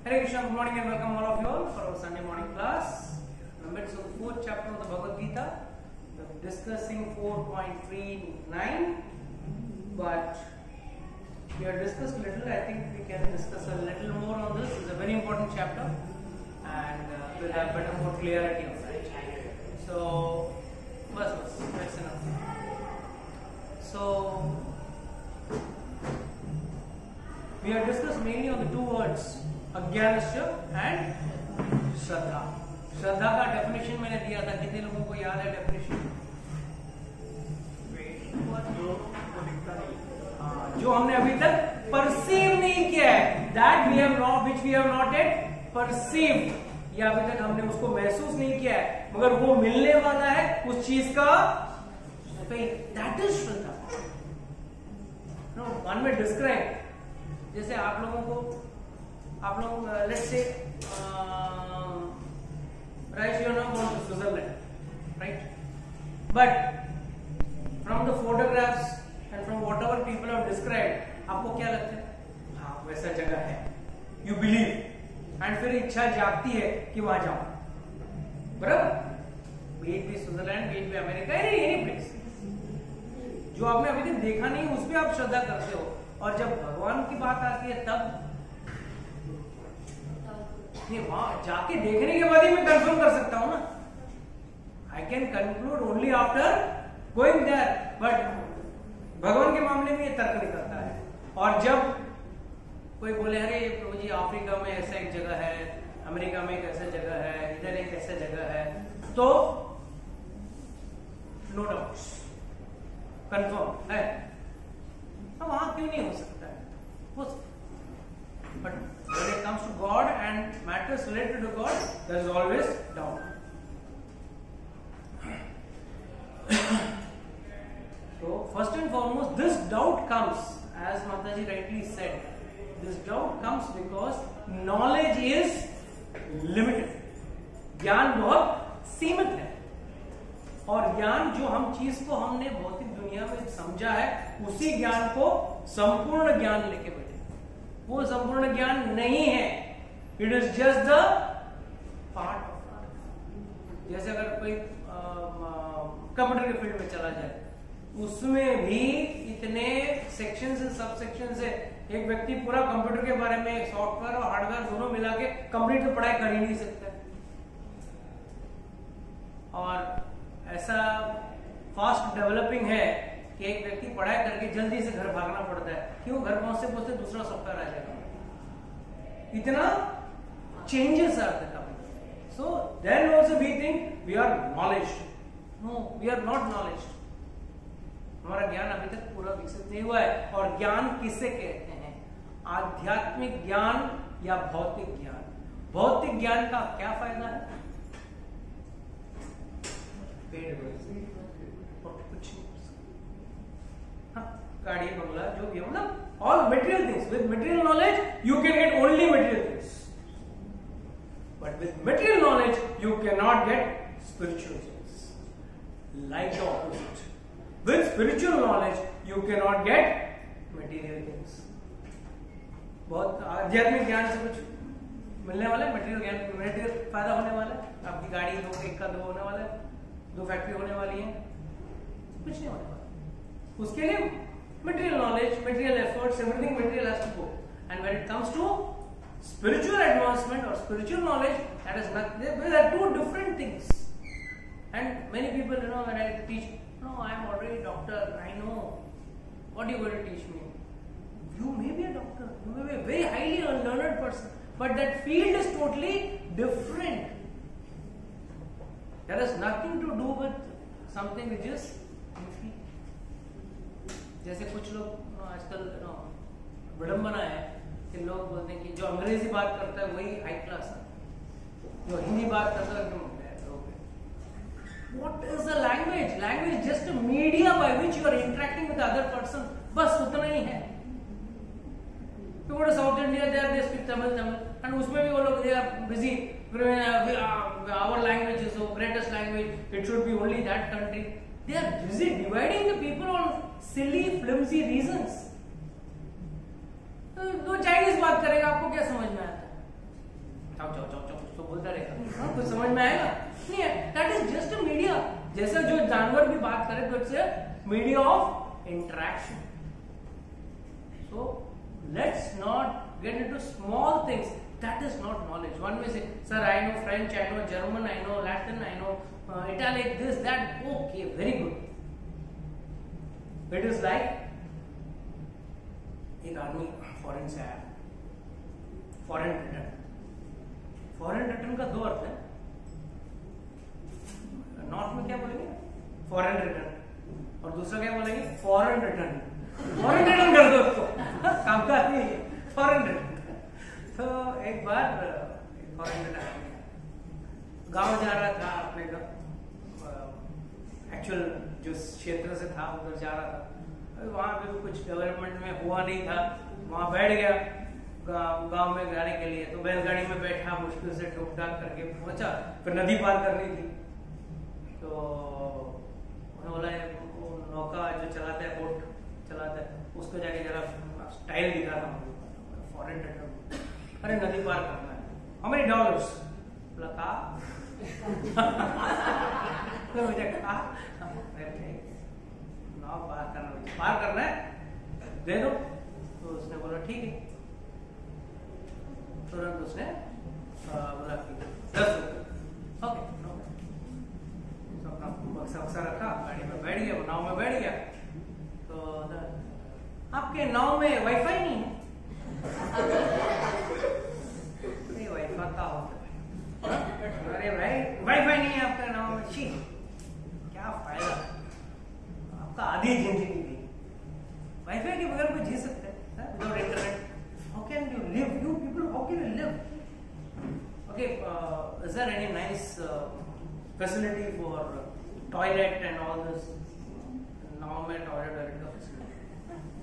Hare Krishna, good morning and welcome all of you all for our Sunday morning class. Remember, it's the fourth chapter of the Bhagavad Gita. We're discussing 4.39, but we have discussed a little. I think we can discuss a little more on this. It's a very important chapter and we'll have better, more clarity on that. So, that's enough. So, we have discussed mainly on the two words अज्ञानस्य and श्रद्धा. श्रद्धा का definition मैंने दिया था, कितने लोगों को याद है definition? जो हमने अभी तक परसीव नहीं किया है, that we have not, which we have not yet perceived, या अभी तक हमने उसको महसूस नहीं किया है, मगर वो मिलने वाला है उस चीज का, that is Shraddha. One may describe, जैसे आप लोग let's say right, you know going to Switzerland, right, but from the photographs and from whatever people have described, आपको क्या लगता है? हाँ, वैसा जगह है, यू बिलीव, एंड फिर इच्छा जागती है कि वहां जाओ, बराबर? बीट भी स्विट्जरलैंड, बीट भी अमेरिका, एनी प्लेस जो आपने अभी तक देखा नहीं, उस पर आप श्रद्धा करते हो. और जब भगवान की बात आती है तब वहां जाके देखने के बाद ही मैं कंफर्म कर सकता हूं ना. I can conclude only after going there, but भगवान के मामले में ये तर्क नहीं करता है. और जब कोई बोले अरे प्रभु जी अफ्रीका में ऐसा एक जगह है, अमेरिका में एक ऐसा जगह है, इधर एक ऐसा जगह है, तो नो डाउट कंफर्म है. वहां क्यों नहीं हो सकता है? हो सकता. But when it comes to God and matters related to God, there is always doubt. So first and foremost, this doubt comes, as Mataji rightly said, this doubt comes because knowledge is limited. ज्ञान बहुत सीमित है, और ज्ञान जो हम चीज को हमने भौतिक दुनिया में समझा है, उसी ज्ञान को संपूर्ण ज्ञान लेके बैठे. वो संपूर्ण ज्ञान नहीं है, it is just the part of. जैसे अगर कोई कंप्यूटर के फील्ड में चला जाए, उसमें भी इतने सेक्शंस एंड सब सेक्शंस है. एक व्यक्ति पूरा कंप्यूटर के बारे में, सॉफ्टवेयर और हार्डवेयर दोनों मिला के कंप्लीट तो पढ़ाई कर ही नहीं सकता. और ऐसा फास्ट डेवलपिंग है कि एक व्यक्ति पढ़ाई करके जल्दी से घर भागना पड़ता है. क्यों? घर पहुंचते पहुंचते दूसरा सॉफ्टवेयर आ जाएगा. इतना changes are coming. So then also we think we are knowledged. No, we are not knowledged. हमारा ज्ञान अभी तक पूरा विकसित नहीं हुआ है. और ज्ञान किसे कहते हैं? आध्यात्मिक ज्ञान या भौतिक ज्ञान? भौतिक ज्ञान का क्या फायदा है? गाड़ी, बंगला, जो भी, मतलब all material things. With material knowledge you can get only material things, but with material knowledge you cannot get spiritual things. Like the opposite, with spiritual knowledge you cannot get material things. बहुत आध्यात्मिक ज्ञान से कुछ मिलने वाला है, material ज्ञान, material फायदा होने वाला है. आपकी गाड़ी एक का दो होने वाला है, 2 फैक्ट्री होने वाली है, कुछ नहीं होने वाला. उसके लिए material knowledge, material efforts, everything material has to go. And when it comes to spiritual advancement or spiritual knowledge, that is not, there are two different things. And many people, when I teach, no, I am already a doctor, I know. What are you going to teach me? You may be a doctor, you may be a very highly learned person, but that field is totally different. That has nothing to do with something which is infinite. जैसे कुछ लोग आजकल विडंबना है कि लोग बोलते हैं कि जो अंग्रेजी बात करता है वही हाई क्लास है, जो हिंदी बात करता है एकदम. What is the language? Language is just a media by which you are interacting with the other person. बस उतना ही है. You go to South India, there they speak Tamil, and उसमें भी वो लोग they are busy. Our language is the greatest language. It should be only that country. They are busy dividing the people on silly, flimsy reasons. तो Chinese बात करेगा, आपको क्या समझ में आता है? बोलता रहेगा, कुछ समझ में आएगा नहीं है. That is just a media. जैसे जो जानवर भी बात करे तो it's a media of interaction. So let's not get into small things. That is not knowledge. One may say, sir, I know French, I know German, I know Latin, I know Italic, this, that. Okay, very good. It is like एक आदमी foreign से आया. Foreign return. Foreign return का दो अर्थ है. North में क्या बोलेंगे? Foreign return. और दूसरा क्या बोलेंगे? Foreign return. फॉरेन रिटर्न कर दो उसको. काम का नहीं है. Foreign return. तो एक बार फॉरेन रिटर्न गांव जा रहा था अपने एक्चुअल जो क्षेत्र से था उधर जा रहा था. वहां पे कुछ डेवलपमेंट में हुआ नहीं था. वहां बैठ गया गांव में जाने के लिए. तो बैलगाड़ी में बैठा, मुश्किल से ठोक ठाक करके पहुंचा. फिर नदी पार करनी थी. तो उन्होंने बोला वो नौका जो चलाता है, बोट चलाता है, उसको जाके जरा स्टाइल दिखा था. Foreign return. अरे नदी पार करना है. How many dollars? बोला कहा. तो मुझे कहा नाव पार करना है, दे दो. तो उसने बोला ठीक है. तुरंत उसने बोला कि 10 रुपये. ओके. अपना बक्सा रखा, गाड़ी में बैठ गया, नाव में बैठ गया. तो आपके नाव में वाईफाई नहीं है? नहीं, वाईफाई का होता है. अरे भाई वाईफाई नहीं है आपका नाव में? छी, क्या फायदा. आपका आधी जिंदगी गई. वाईफाई के बगैर कोई जी सकते हैं without internet? How can you live? You people, how can you live? Okay, is there any nice facility for toilet and all this? नाव में टॉयलेट का फैसिलिटी.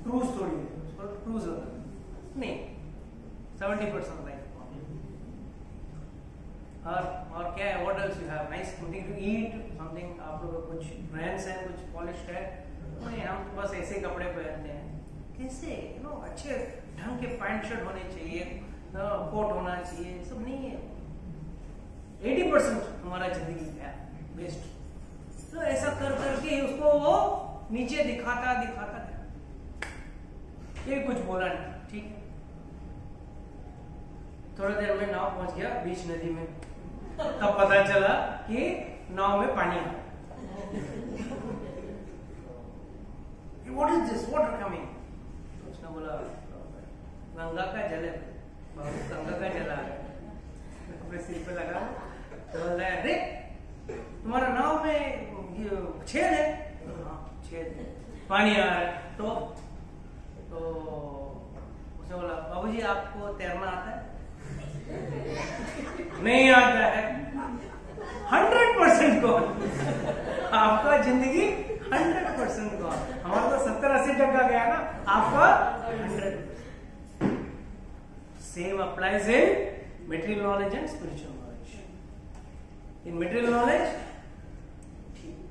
क्रूज थोड़ी है, क्रूज होता है नहीं. 70% लाइफ. और क्या है? What else you have? Nice something to eat, something. आप लोग कुछ ब्रांड्स हैं, कुछ पॉलिश्ड है? नहीं, हम तो बस ऐसे कपड़े पहनते हैं. कैसे? यू नो, अच्छे ढंग के पैंट शर्ट होने चाहिए, कोट होना चाहिए. सब नहीं है. 80% हमारा जिंदगी है वेस्ट. तो ऐसा कर करके उसको वो नीचे दिखाता. ये कुछ बोला नहीं. ठीक है. थोड़ी देर में नाव पहुंच गया बीच नदी में. तब पता चला कि नाव में पानी है. What is this? Water coming? तो उसने बोला गंगा का जल है. गंगा का जल आ गया. अपने सिर पे लगा. तो बोल रहा है, अरे तुम्हारा नाव में छेद है? हाँ, छेद है, पानी आ रहा है. तो उसने बोला, बाबूजी आपको तैरना आता है? नहीं आता है. 100% कौन? आपका जिंदगी 100% कौन? हमारा तो 70-80% गया ना. आपका 100%. Same applies in material knowledge and spiritual knowledge. In material knowledge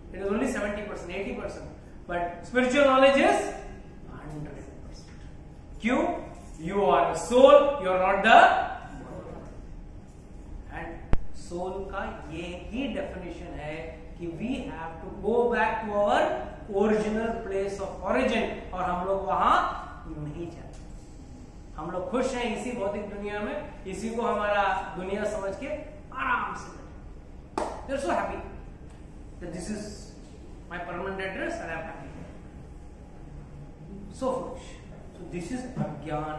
it is only 70%, 80%, but spiritual knowledge is 100%. क्यों? You are a soul, you are not the body. And soul का ये ही definition है कि we have to go back to our original place of origin. और हम लोग वहां नहीं जाते. हम लोग खुश हैं इसी भौतिक दुनिया में. इसी को हमारा दुनिया समझ के आराम से बैठे. They are so happy that this is my permanent address and I am happy. So foolish. So this is अज्ञान.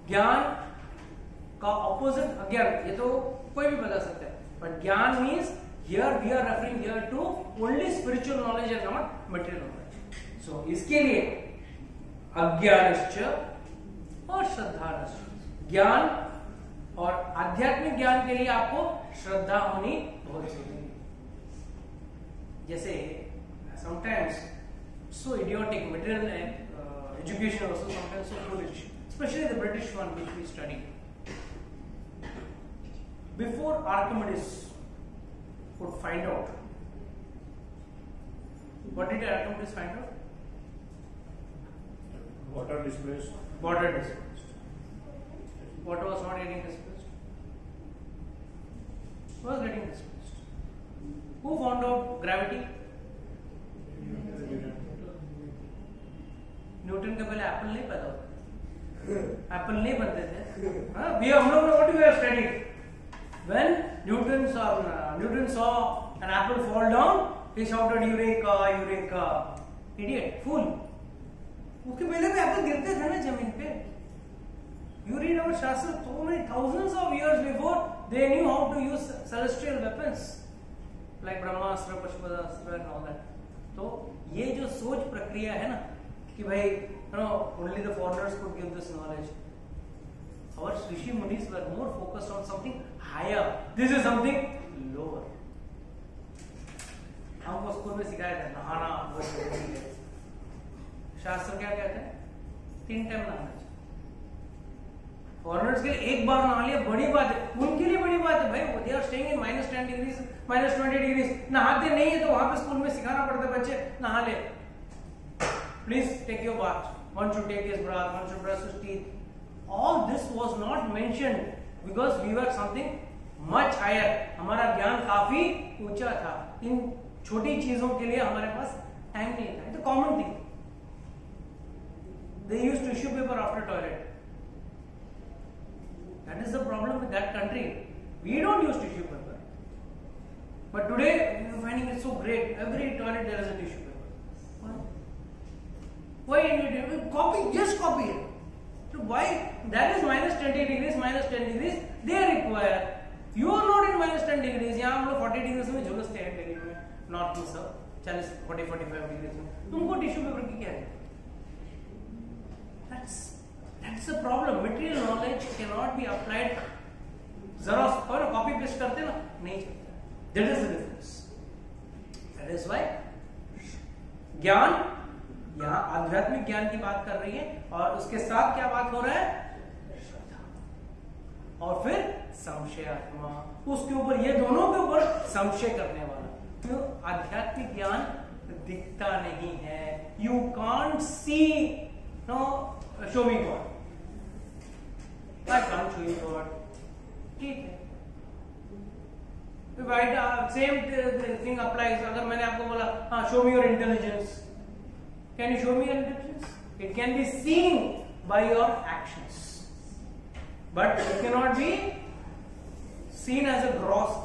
ज्ञान का opposite अज्ञान. ये तो कोई भी बता सकता है. But ज्ञान means here we are referring here to only spiritual knowledge and not material knowledge. So इसके लिए अज्ञानश्च और श्रद्धाश्च. ज्ञान और आध्यात्मिक ज्ञान के लिए आपको श्रद्धा होनी बहुत जरूरी है. जैसे sometimes so idiotic material education also sometimes so foolish, especially the British one which we study. Before Archimedes could find out, what did Archimedes find out? Water displaced. Water displaced. Water was not getting displaced. was getting displaced. Who found out gravity? Newton के पहले Apple नहीं पैदा हुआ, Apple नहीं बनते थे। हम लोग ने what we have studied when Newton saw an apple fall down, he shouted eureka eureka, idiot, fool। उसके पहले भी एप्पल गिरते थे ना जमीन पे। You read our शास्त्र, so many thousands of years before they knew how to use celestial weapons like Brahmastra, पशुपदास्त्र and all that। तो ये जो सोच प्रक्रिया है ना कि भाई only the foreigners could give this knowledge, our Rishi Munis were more focused on something higher, this is something lower। हमको स्कूल में सिखाया था नहाना बहुत जरूरी है, शास्त्र क्या कहते हैं 3 टाइम नहाना चाहिए। फॉरेनर्स के लिए एक बार नहा लिया बड़ी बात है, उनके लिए बड़ी बात है भाई, they are staying in -10 degree -20 degree, नहाते नहीं है तो वहां पे स्कूल में सिखाना पड़ता है बच्चे नहा ले, please take your bath, one should take his bath, one should brush his teeth। all this was not mentioned because we were something much higher, हमारा ज्ञान काफी ऊंचा था, इन छोटी चीजों के लिए हमारे पास टाइम नहीं था। It's a common thing, they used tissue paper after toilet, that is the problem with that country, we don't use tissue paper, but today we are finding it so great, every toilet there is a tissue paper। Why copy, just copy it, so why that is -20 degrees -10 degrees they require, you are not in -10 degrees, यहाँ हम लोग 40 degrees में झुलसते हैं दिल्ली में, north में सब 40-45 degrees में, तुमको टिश्यू पेपर की क्या है? That's the problem, material knowledge cannot be applied, जरा और कॉपी पेस्ट करते ना नहीं चलता, that is the difference, that is why ज्ञान, यहाँ आध्यात्मिक ज्ञान की बात कर रही है और उसके साथ क्या बात हो रहा है, श्रद्धा और फिर संशयात्मा, उसके ऊपर ये दोनों के ऊपर संशय करने वाला। क्यों? आध्यात्मिक ज्ञान दिखता नहीं है, you can't see, no show me God, I can't show you God, ठीक है, सेम थिंग अप्लाइज। अगर मैंने आपको बोला हाँ show me your intelligence, can you show me your intelligence? It can be seen by your actions, but it cannot be seen as a gross.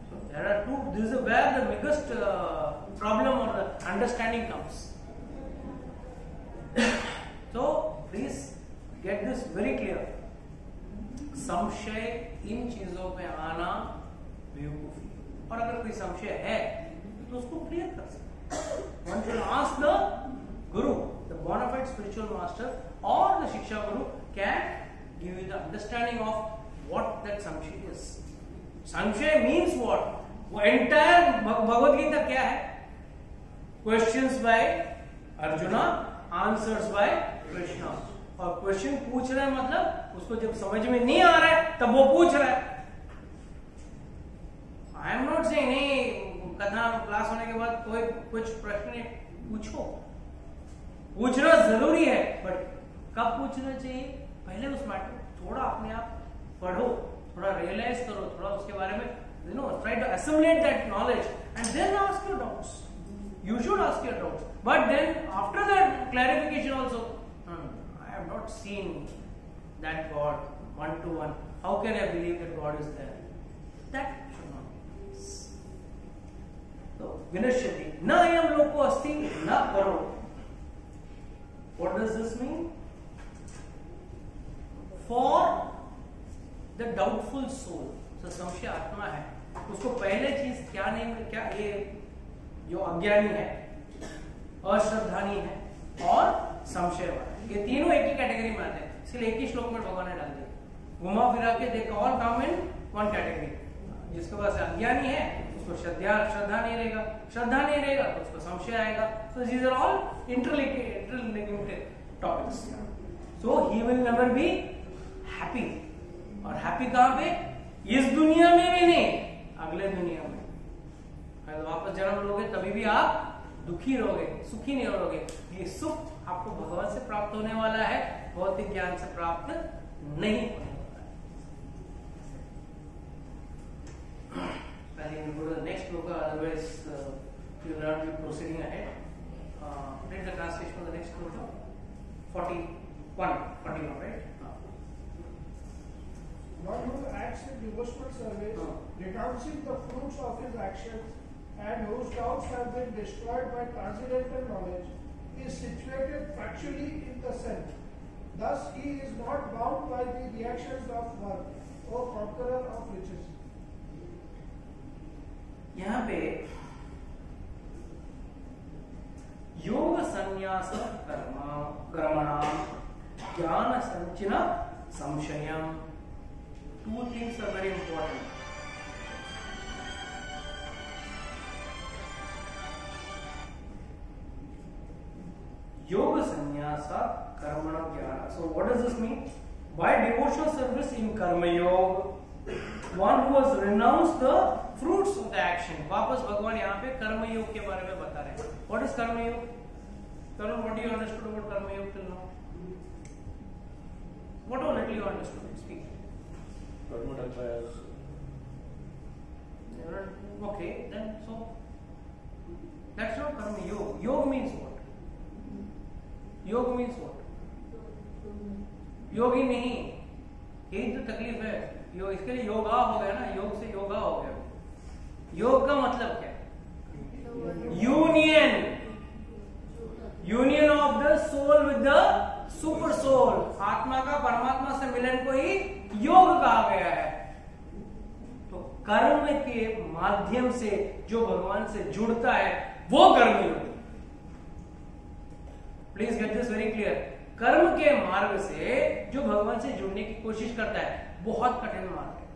So there are two, this is where the biggest problem or the understanding comes। so please get this very clear, संशय इन चीजों पे आना बेवकूफी, और अगर कोई संशय है तो उसको क्लियर कर सकते। One should ask the guru, the bona fide spiritual master or the shiksha guru can give you the understanding of what that samshaya is। Samshaya means what? Entire Bhagavad Gita क्या है? Questions by Arjuna, answers by Krishna। और question पूछ रहा है मतलब उसको जब समझ में नहीं आ रहा है तब वो पूछ रहा है। I am not saying नहीं, कथा क्लास होने के बाद कोई कुछ प्रश्न पूछो, पूछना जरूरी है, बट कब पूछना चाहिए? पहले उस मैटर थोड़ा अपने आप पढ़ो, थोड़ा रियलाइज करो, थोड़ा उसके बारे में try to assimilate that knowledge and then ask your doubts। You should ask your doubts, but then after that clarification also, I have not seen that God one to one, how can I believe that God is there? That should not be। तो विनश्यति न अयं लोको अस्ति न परो। What does this mean? For the doubtful soul, तो संशय आत्मा है, उसको पहले चीज क्या नहीं, क्या ये जो अज्ञानी है, अश्रद्धानी है और संशय वाला, ये तीनों एक ही कैटेगरी में आते हैं, इसलिए एक ही श्लोक में भगवान ने डाल दिया, घुमा फिरा के they all come in one category. जिसके पास अज्ञानी है उसको श्रद्धा नहीं रहेगा, श्रद्धा नहीं रहेगा तो उसको संशय आएगा। So these are all interlinked topics। So he will never be happy। और हैप्पी कहाँ पे? इस दुनिया में भी नहीं, अगले दुनिया में। अगर वापस जन्म लोगे तभी भी आप दुखी रहोगे, सुखी नहीं रहोगे। ये सुख आपको भगवान से प्राप्त होने वाला है, भौतिक ज्ञान से प्राप्त नहीं होने वाला है। Kali, we'll go to the next sloka, otherwise we will not be proceeding ahead. Read the translation of the next sloka. 41, right? One who acts in devotional service, renouncing the fruits of his actions, and whose doubts have been destroyed by transcendental knowledge, is situated factually in the self. Thus, he is not bound by the reactions of work, O conqueror of riches. यहाँ पे योग संन्यास कर्मणाम ज्ञान Sachin संशयम. Two things are very important. Yoga sannyasa karmana jnana. So what does this mean? By devotional service in karma yoga, one who has renounced the fruits of the action. वापस भगवान यहाँ पे कर्म योग के बारे में बता रहे हैं. What is कर्म योग? Tarun, what do you understood about कर्म योग till now? What all little you understood? Speak. Okay, then so that's not karma yoga. Yoga means what? Yoga means what? योगी नहीं, यही तो तकलीफ है. योग इसके लिए योगा हो गया ना, योग से योगा हो गया. योग का मतलब क्या है? Union of the soul with the super soul. आत्मा का परमात्मा से मिलन को ही योग कहा गया है. तो कर्म के माध्यम से जो भगवान से जुड़ता है वो कर्म योग. Please get this very clear. कर्म के मार्ग से जो भगवान से जुड़ने की कोशिश करता है बहुत कठिन मार्ग है.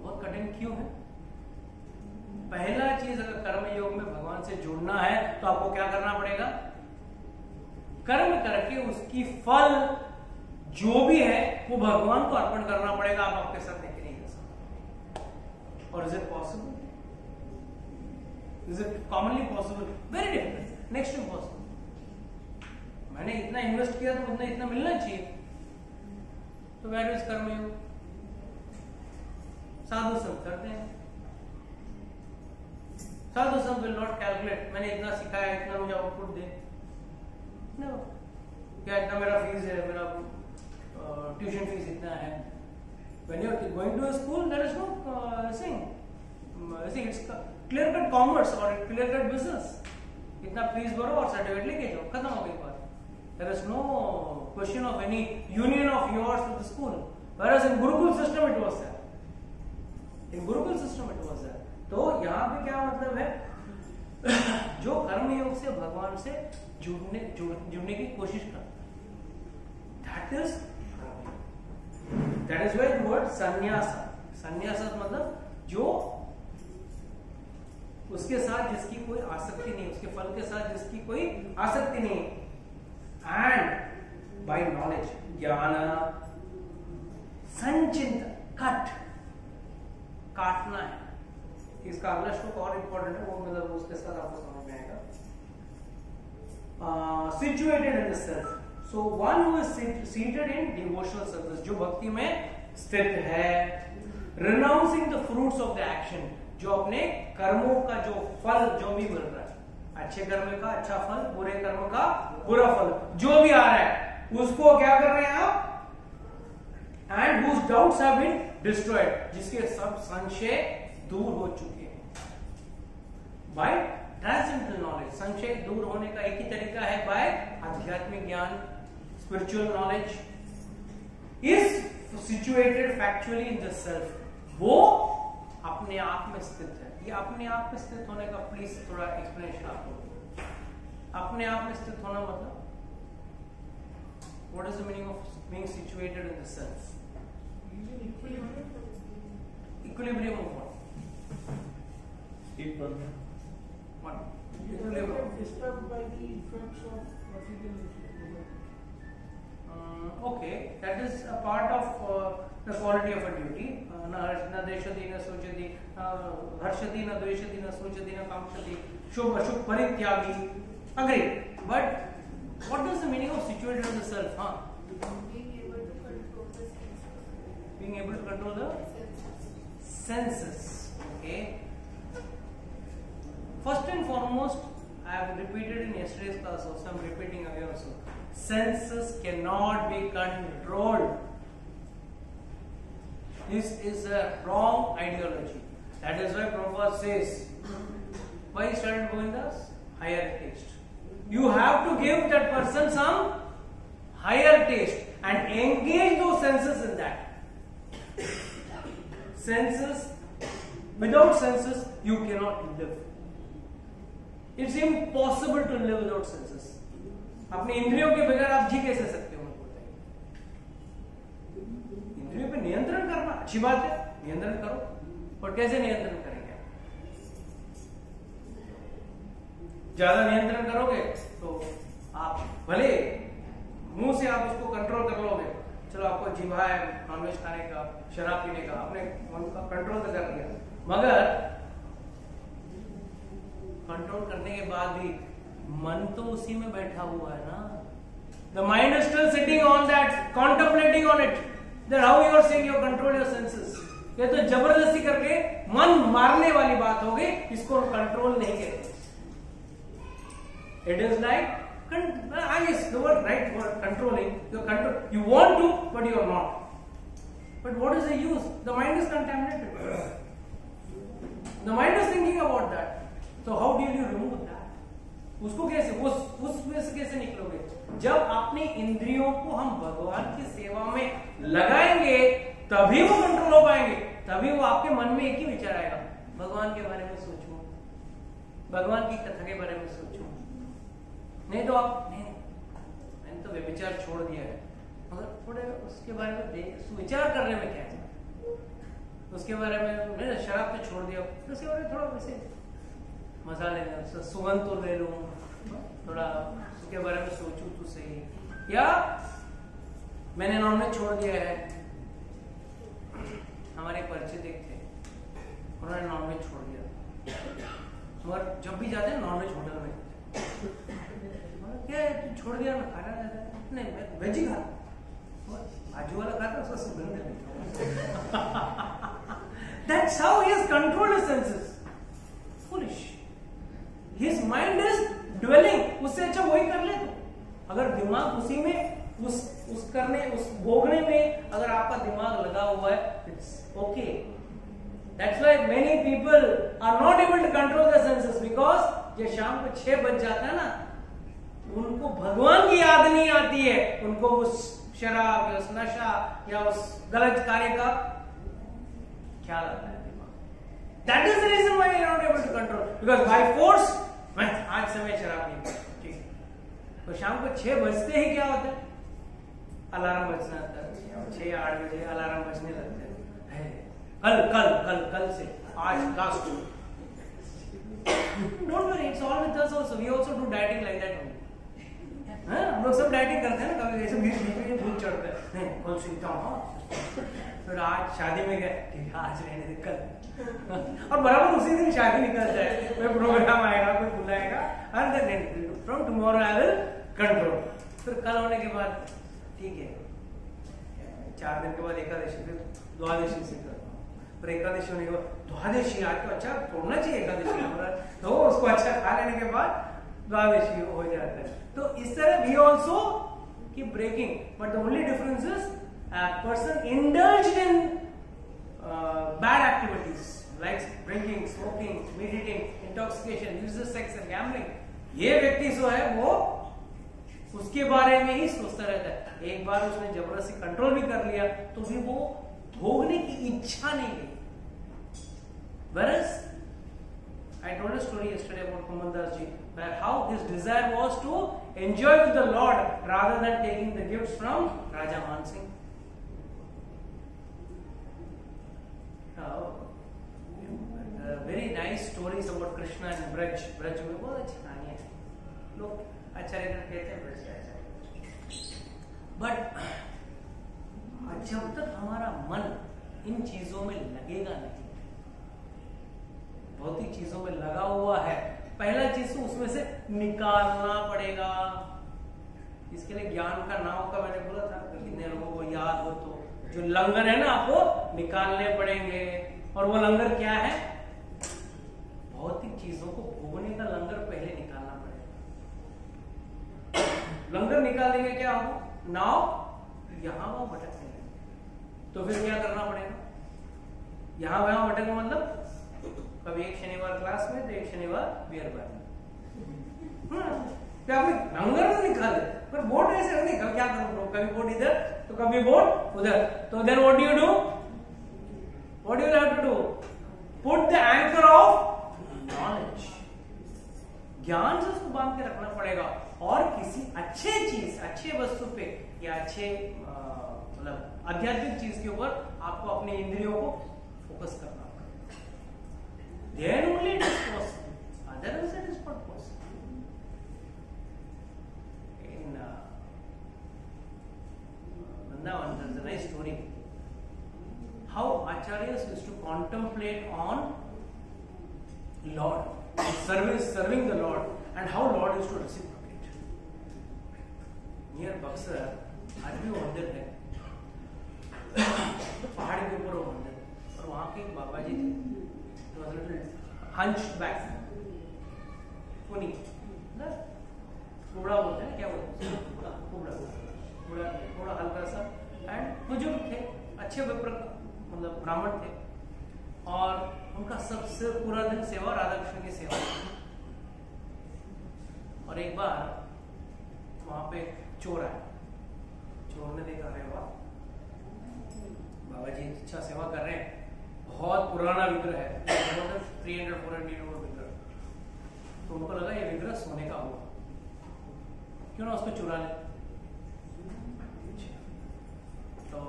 बहुत कठिन क्यों है? पहला चीज, अगर कर्म योग में भगवान से जुड़ना है तो आपको क्या करना पड़ेगा? कर्म करके उसकी फल जो भी है वो भगवान को अर्पण करना पड़ेगा. आप आपके साथ नहीं कर सकते. और is it possible? Is it commonly possible? Very difficult, next to impossible. मैंने इतना इन्वेस्ट किया तो उतना इतना मिलना चाहिए. तो वेयर इज कर्म योग? साधु संत करते हैं. साधु संत विल नॉट कैलकुलेट मैंने इतना सिखाया, इतना मुझे आउटपुट दे. नो, क्या इतना मेरा फीस है, मेरा ट्यूशन फीस इतना है. When you are going to a school there is no thing. It's clear cut commerce और क्लियर कट बिजनेस. इतना फीस भरो और सर्टिफिकेट लेके जाओ, खत्म हो गई बात. There is no question of any union of yours with the school. Whereas in Gurukul system it was there. In Gurukul system it was there. तो यहाँ पे क्या मतलब है? जो कर्म योग से भगवान से जुड़ने की कोशिश करता है, that is why the word sannyasa. Sannyasa मतलब जो उसके साथ जिसकी कोई आसक्ति नहीं, उसके फल के साथ जिसकी कोई आसक्ति नहीं. And by knowledge, ज्ञान संचिंतन, काटना है. इसका अगला श्लोक और इंपॉर्टेंट है, वो मतलब उसके साथ आपको समझ में आएगा. Situated in the self. So one who is seated in devotional service, जो भक्ति में स्थित है. Renouncing the fruits of the action, जो अपने कर्मों का जो फल जो भी मिल रहा है, अच्छे कर्म का अच्छा फल, बुरे कर्म का बुरा फल, जो भी आ रहा है उसको क्या कर रहे हैं आप? And whose doubts have been destroyed, जिसके सब संशय दूर हो चुके हैं. By transcendental knowledge, संशय दूर होने का एक ही तरीका है by आध्यात्मिक ज्ञान, spiritual knowledge. Is situated factually in the self. वो अपने आप में स्थित है. ये अपने आप में स्थित होने का प्लीज थोड़ा एक्सप्लेनेशन आपको. अपने आप में स्थित होना मतलब what is the meaning of being situated in the self? Equilibrium of what? One. Disturbed by the effects of material. Okay, that is a part of the quality of a duty. न देशति न सोचति, हर्षति न द्वेषति न सोचति न कांक्षति, शुभ अशुभ परित्यागी. Agreed. But what is the meaning of situated in the self? Being able to control the senses. Being able to control the senses. Okay. First and foremost, I have repeated in yesterday's class also, I'm repeating again also. Senses cannot be controlled. This is a wrong ideology. That is why Prabhupada says, why he started Govindas? Higher taste. You have to give that person some higher taste and engage those senses in that. Senses, without senses, you cannot live. It's impossible to live without senses. अपने इंद्रियों के बगैर आप जी कैसे सकते हो? इंद्रियों पे नियंत्रण करना अच्छी बात है, नियंत्रण करो, पर कैसे नियंत्रण करेंगे? ज्यादा नियंत्रण करोगे तो आप भले मुंह से आप उसको कंट्रोल कर लोगे, चलो आपको जीवा है नॉनवेज खाने का, शराब पीने का, आपने कंट्रोल तो कर लिया, मगर कंट्रोल करने के बाद भी मन तो उसी में बैठा हुआ है ना. The mind is still sitting on that, contemplating on it. Then how you are saying you control your senses? ये तो जबरदस्ती करके मन मारने वाली बात हो गई, इसको कंट्रोल नहीं कहते. It is like, I guess the word right word controlling. You want to, but you are not. But what is the use? The mind is contaminated. The mind is thinking about that. So how do you remove that? उसको कैसे उसमें से कैसे निकलोगे? जब अपनी इंद्रियों को हम भगवान की सेवा में लगाएंगे तभी वो कंट्रोल हो पाएंगे. तभी वो आपके मन में एक ही विचार आएगा, भगवान के बारे में सोचूं, भगवान की कथा के बारे में सोचूं. नहीं तो आप मैंने तो विचार छोड़ दिया है, मगर थोड़े उसके बारे में विचार करने में क्या है? उसके बारे में मैंने शराब तो छोड़ दिया, उसके बारे में थोड़ा वैसे मजा लेना, सुगंध तो ले लूं, थोड़ा उसके बारे में सोचूं तो सही. या मैंने नॉनवेज छोड़ दिया है, हमारे परिचित एक थे, उन्होंने नॉनवेज छोड़ दिया, मगर जब भी जाते हैं नॉनवेज होटल में, क्या है तू छोड़ दिया, मैं खाना जाता है, नहीं मैं वेज ही खाता, बाजू वाला खाता उसका सुगंध लेता. That's how he has controlled his senses. Foolish. His mind is dwelling. उससे अच्छा वही कर ले. तो अगर दिमाग उसी में उस भोगने में अगर आपका दिमाग लगा हुआ है, it's okay. That's why many people are not able to control their senses because जब शाम को 6 बज जाता है ना, उनको भगवान की याद नहीं आती है, उनको उस शराब या उस नशा या उस गलत कार्य का ख्याल आता है. That is the reason why you are not able to control. Because by force, मैं आज से मैं शराब नहीं पीता, ठीक है. तो शाम को 6 बजते ही क्या होता है? अलार्म बजना था, 6 या 8 बजे अलार्म बजने लगते हैं. कल से आज last. Don't worry, it's all with us also. We also do dieting like that only. हम लोग सब डाइटिंग करते हैं ना, कभी ऐसे बीच में भूल चढ़ता है, कल सीखता हूँ, फिर आज शादी में गए, ठीक है आज रहने दे कल, और बराबर उसी दिन शादी निकल जाए, कोई प्रोग्राम आएगा, कोई बुलाएगा, and then from tomorrow I will control. फिर कल होने के बाद ठीक है, 4 दिन के बाद एकादशी, फिर द्वादशी से करता हूँ, फिर एकादशी होने के बाद द्वादशी, आज तो अच्छा छोड़ना चाहिए एकादशी, तो उसको अच्छा खा लेने के बाद द्वादशी हो जाता है. तो इस तरह we also keep breaking, but the only difference is a person indulged in bad activities like drinking, smoking, meat eating, intoxication, uses sex and gambling. ये व्यक्ति जो है वो उसके बारे में ही सोचता रहता है. एक बार उसने जबरदस्ती कंट्रोल भी कर लिया तो भी वो भोगने की इच्छा नहीं गई. Whereas I told a story yesterday about Kumandas ji, where how his desire was to enjoy with the Lord rather than taking the gifts from Raja Man Singh. Very nice stories about Krishna and Braj. Braj में बहुत अच्छी कहानी है, लोग अच्छा लेकर कहते हैं ब्रज अच्छा. But जब तक हमारा मन इन चीजों में लगेगा नहीं, भौतिक चीजों में लगा हुआ है, पहला चीज तो उसमें से निकालना पड़ेगा. इसके लिए ज्ञान का नाव का मैंने बोला था, कितने लोगों को याद हो तो जो लंगर है ना आपको निकालने पड़ेंगे. और वो लंगर क्या है? चीजों को भोगने का लंगर पहले निकालना पड़ेगा। लंगर निकाल देंगे क्या होगा, नाव यहां वहां भटकने लगे, तो फिर क्या करना पड़ेगा, यहां वहां भटकना मतलब कभी एक शनिवार क्लास में तो एक शनिवार बियर बार में, क्या लंगर तो निकाले पर बोट ऐसे नहीं, कब क्या करूं, कभी बोट इधर तो कभी बोट उधर, तो then what do you do, what you have to do, put the anchor of knowledge, ज्ञान से उसको बांध के रखना पड़ेगा, और किसी अच्छे चीज, अच्छे वस्तु पे या अच्छे मतलब आध्यात्मिक चीज के ऊपर आपको अपने इंद्रियों को फोकस करना पड़ेगा, then only it is possible, otherwise it is not possible. In Vrindavan there is a nice story how acharyas used to contemplate on Lord, serving the Lord, and how Lord used to reciprocate. Near Buxar आज भी वो मंदिर है, पहाड़ के ऊपर वो मंदिर, और वहां के बाबा जी थे, hunched back, funny, ना कुबड़ा बोलते हैं, क्या बोलते हैं, कुबड़ा थोड़ा हल्का सा, एंड बुजुर्ग थे, अच्छे मतलब ब्राह्मण थे, और उनका सबसे पूरा दिन सेवा, राधा कृष्ण की सेवा। और एक बार वहां पे चोर आया, चोर ने देखा, अरे वाह बाबा जी अच्छा सेवा कर रहे हैं, बहुत पुराना विग्रह है, 300-400 year old विग्रह, तो उनको लगा ये विग्रह सोने का होगा, क्यों ना उसको चुरा ले। तो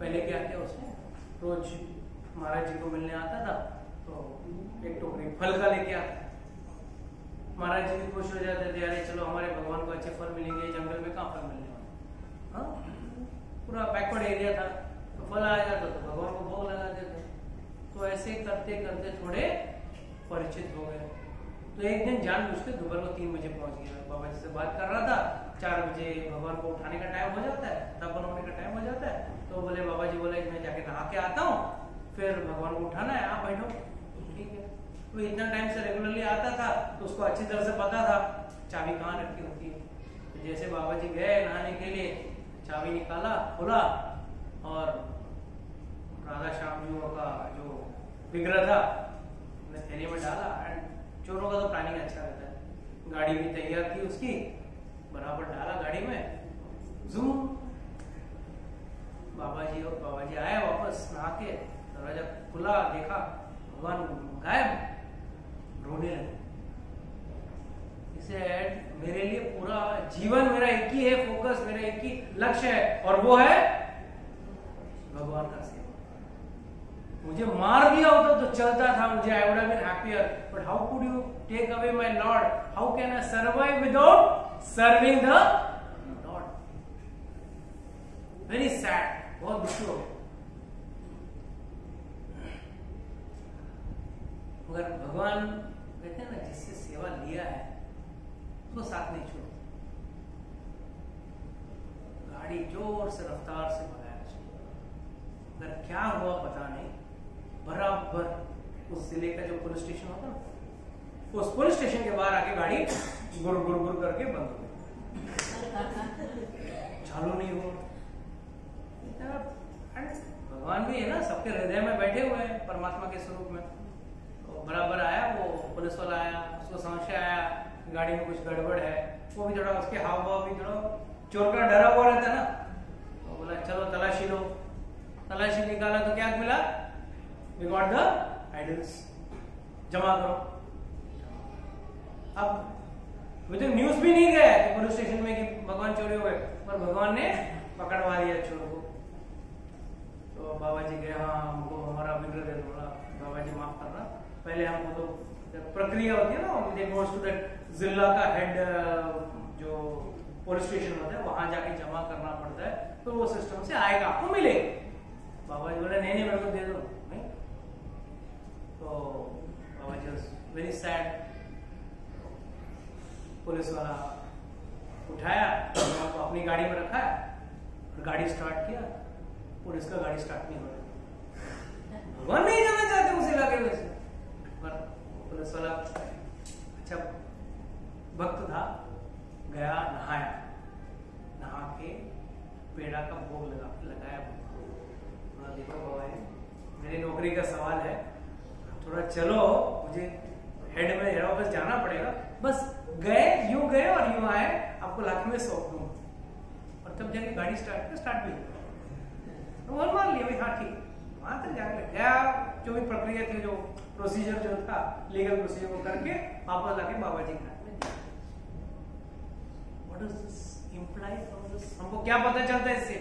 पहले क्या किया उसने, रोज महाराज जी को मिलने आता था, तो एक टोकरी फल का लेके आता, महाराज जी भी खुश हो जाते थे, अरे चलो हमारे भगवान को अच्छे फल मिलेंगे, जंगल में कहाँ फल मिलने वाले, हाँ पूरा बैकवर्ड एरिया था, तो फल आ जाता तो भगवान को भोग लगा देते। तो ऐसे करते करते थोड़े परिचित हो गए, तो एक दिन जानबूझ के दोपहर को 3 बजे पहुंच गया, बाबा जी से बात कर रहा था, 4 बजे भगवान को उठाने का टाइम हो जाता है, तब बनवाने का टाइम हो जाता है, तो बोले बाबा जी बोले मैं जाके नहा के आता हूँ, फिर भगवान को उठाना है, आप बैठो, ठीक है। तो इतना टाइम से रेगुलरली आता था, तो उसको अच्छी तरह से पता था चाबी कहाँ रखी होती है। तो जैसे बाबा जी गए नहाने के लिए, चाबी निकाला, खोला, और राधा श्याम जी का जो विग्रह था थैली में डाला, एंड चोरों का तो प्लानिंग अच्छा रहता है, गाड़ी भी तैयार थी उसकी, बराबर डाला गाड़ी में, जूम, बाबा जी आए वापस नहा के, दरवाजा खुला, देखा भगवान गायब, रोने लगे। इसे मेरे लिए पूरा जीवन मेरा एक ही है फोकस, मेरा एक ही लक्ष्य है, और वो है भगवान का सेवा। मुझे मार दिया होता तो चलता था, मुझे I would have been happier, but how could you take away my Lord, how can I survive without serving the Lord. Very sad, बहुत दुखी हो गया। मगर भगवान कहते हैं ना, जिससे सेवा लिया है उसको साथ नहीं छोड़, गाड़ी जोर से रफ्तार से भगाया, मगर क्या हुआ पता नहीं, बराबर उस जिले का जो पुलिस स्टेशन होता ना, उस पुलिस स्टेशन के बाहर आके गाड़ी गुर गुर गुर करके बंद हो गई, चालू नहीं हुआ। भगवान भी है ना, सबके हृदय में बैठे हुए हैं परमात्मा के स्वरूप में। तो बराबर आया वो पुलिस वाला, आया, उसको संशय आया गाड़ी में कुछ गड़बड़ है, वो भी थोड़ा उसके हाव भाव भी थोड़ा, चोर का डरा हुआ रहता है ना, तो बोला चलो तलाशी लो, तलाशी निकाला तो क्या मिला, वी गॉट द आइडल्स, जमा करो। अब मुझे न्यूज भी नहीं गया कि पुलिस स्टेशन में कि भगवान चोरी हो गए, पर भगवान ने पकड़वा दिया चोर को। तो बाबा जी गए, हाँ हमको हमारा विग्रह दे दो, बाबा जी माफ करना, पहले हमको तो प्रक्रिया होती है ना, दे गोस टू दैट जिला का हेड जो पुलिस स्टेशन होता है, वहां जाके जमा करना पड़ता है, तो वो सिस्टम से आएगा, आपको मिलेगा। बाबा जी बोले नहीं मेरे को दे दो, नहीं। तो बाबा जी वेरी सैड, पुलिस वाला उठाया, को अपनी गाड़ी में रखा, गाड़ी स्टार्ट किया, पुलिस का गाड़ी स्टार्ट नहीं हो रहा, भगवान नहीं जाना चाहते उस इलाके में से, पर 10 वाला अच्छा भक्त था, गया नहाया, नहा के पेड़ा का भोग लगाया। देखो बाबा मेरी नौकरी का सवाल है, थोड़ा चलो, मुझे हेड ऑफिस जाना पड़ेगा, बस गए और यूं आए, आपको लाख में सौंप दूंगा। और तब जाके गाड़ी स्टार्ट भी तो मान लिया भाई हाँ ठीक, वहां तक जाने गया, जो भी प्रक्रिया थी, जो प्रोसीजर जो था लीगल प्रोसीजर वो करके वापस आके बाबा जी घाट में। What does this imply from this? हमको क्या पता चलता है इससे?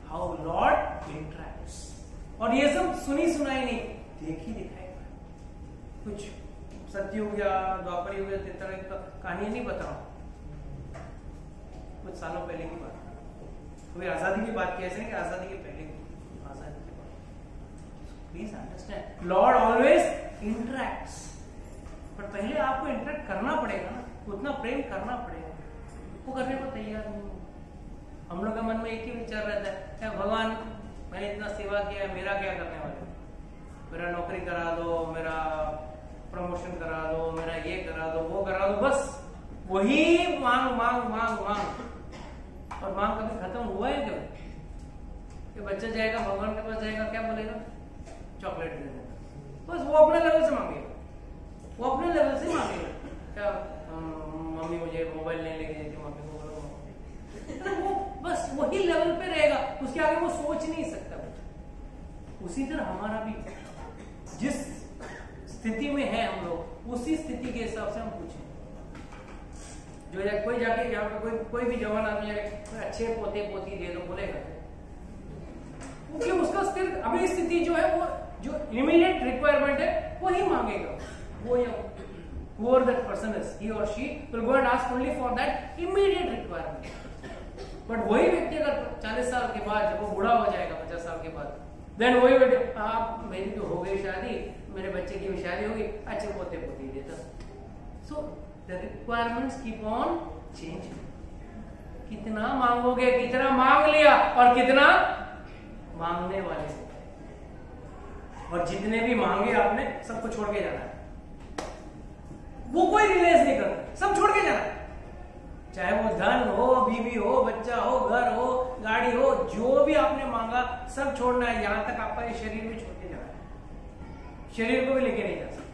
How Lord interacts. और ये सब सुनी सुनाई नहीं, देखी दिखाई कुछ सतयुग या द्वापर युग या त्रेता युग का कहानी नहीं बता रहा हूं, कुछ सालों पहले की बात, कोई आजादी की बात की, ऐसे कि आजादी के पहले की, आजादी की बात। Please understand, Lord always interacts, पर पहले आपको इंटरैक्ट करना पड़ेगा ना, उतना प्रेम करना पड़ेगा, वो करने को तैयार नहीं। हम लोग के मन में एक ही विचार रहता है, भगवान मैंने इतना सेवा किया है, मेरा क्या करने वाले, मेरा नौकरी करा दो, मेरा प्रमोशन करा दो, मेरा ये करा दो, वो करा दो, बस वही मांग मांग मांग मांग। और मांग कभी खत्म हुआ है क्या? कि बच्चा जाएगा भगवान के पास जाएगा, क्या बोलेगा? चॉकलेट दे देना, बस वो अपने लेवल से मांगेगा, वो अपने लेवल से मांगेगा। क्या मम्मी मुझे मोबाइल नहीं लेके देती, मम्मी को बोलो, वो बस वही लेवल पे रहेगा, उसके आगे वो सोच नहीं सकता बच्चा। उसी तरह हमारा भी जिस स्थिति में है हम लोग, उसी स्थिति के हिसाब से हम पूछें। जो कोई जाके यहाँ पे कोई भी जवान आदमी जाके अच्छे पोते पोती दे दो, बोलेगा? क्योंकि उसका स्थिर अभी स्थिति जो है, वो जो इमीडिएट रिक्वायरमेंट है वही मांगेगा। वो या whoever that person is, he or she will go and ask only for that immediate requirement. But वही व्यक्ति अगर 40 साल के बाद, जब वो बूढ़ा हो जाएगा, 50 साल के बाद, देन वही आप, मेरी तो हो गई शादी, मेरे बच्चे की भी शादी होगी, अच्छे पोते पोती देता। So the requirements keep on changing. कितना मांगोगे, कितना मांग लिया, और कितना मांगने वाले से, और जितने भी मांगे आपने सबको छोड़ के जाना है। वो कोई रिलेस नहीं करता, सब छोड़ के जाना है। चाहे वो धन हो, बीवी हो, बच्चा हो, घर हो, गाड़ी हो, जो भी आपने मांगा सब छोड़ना है। यहां तक आपका ये शरीर भी छोड़ के जाना है, शरीर को भी लेके नहीं जा सकते।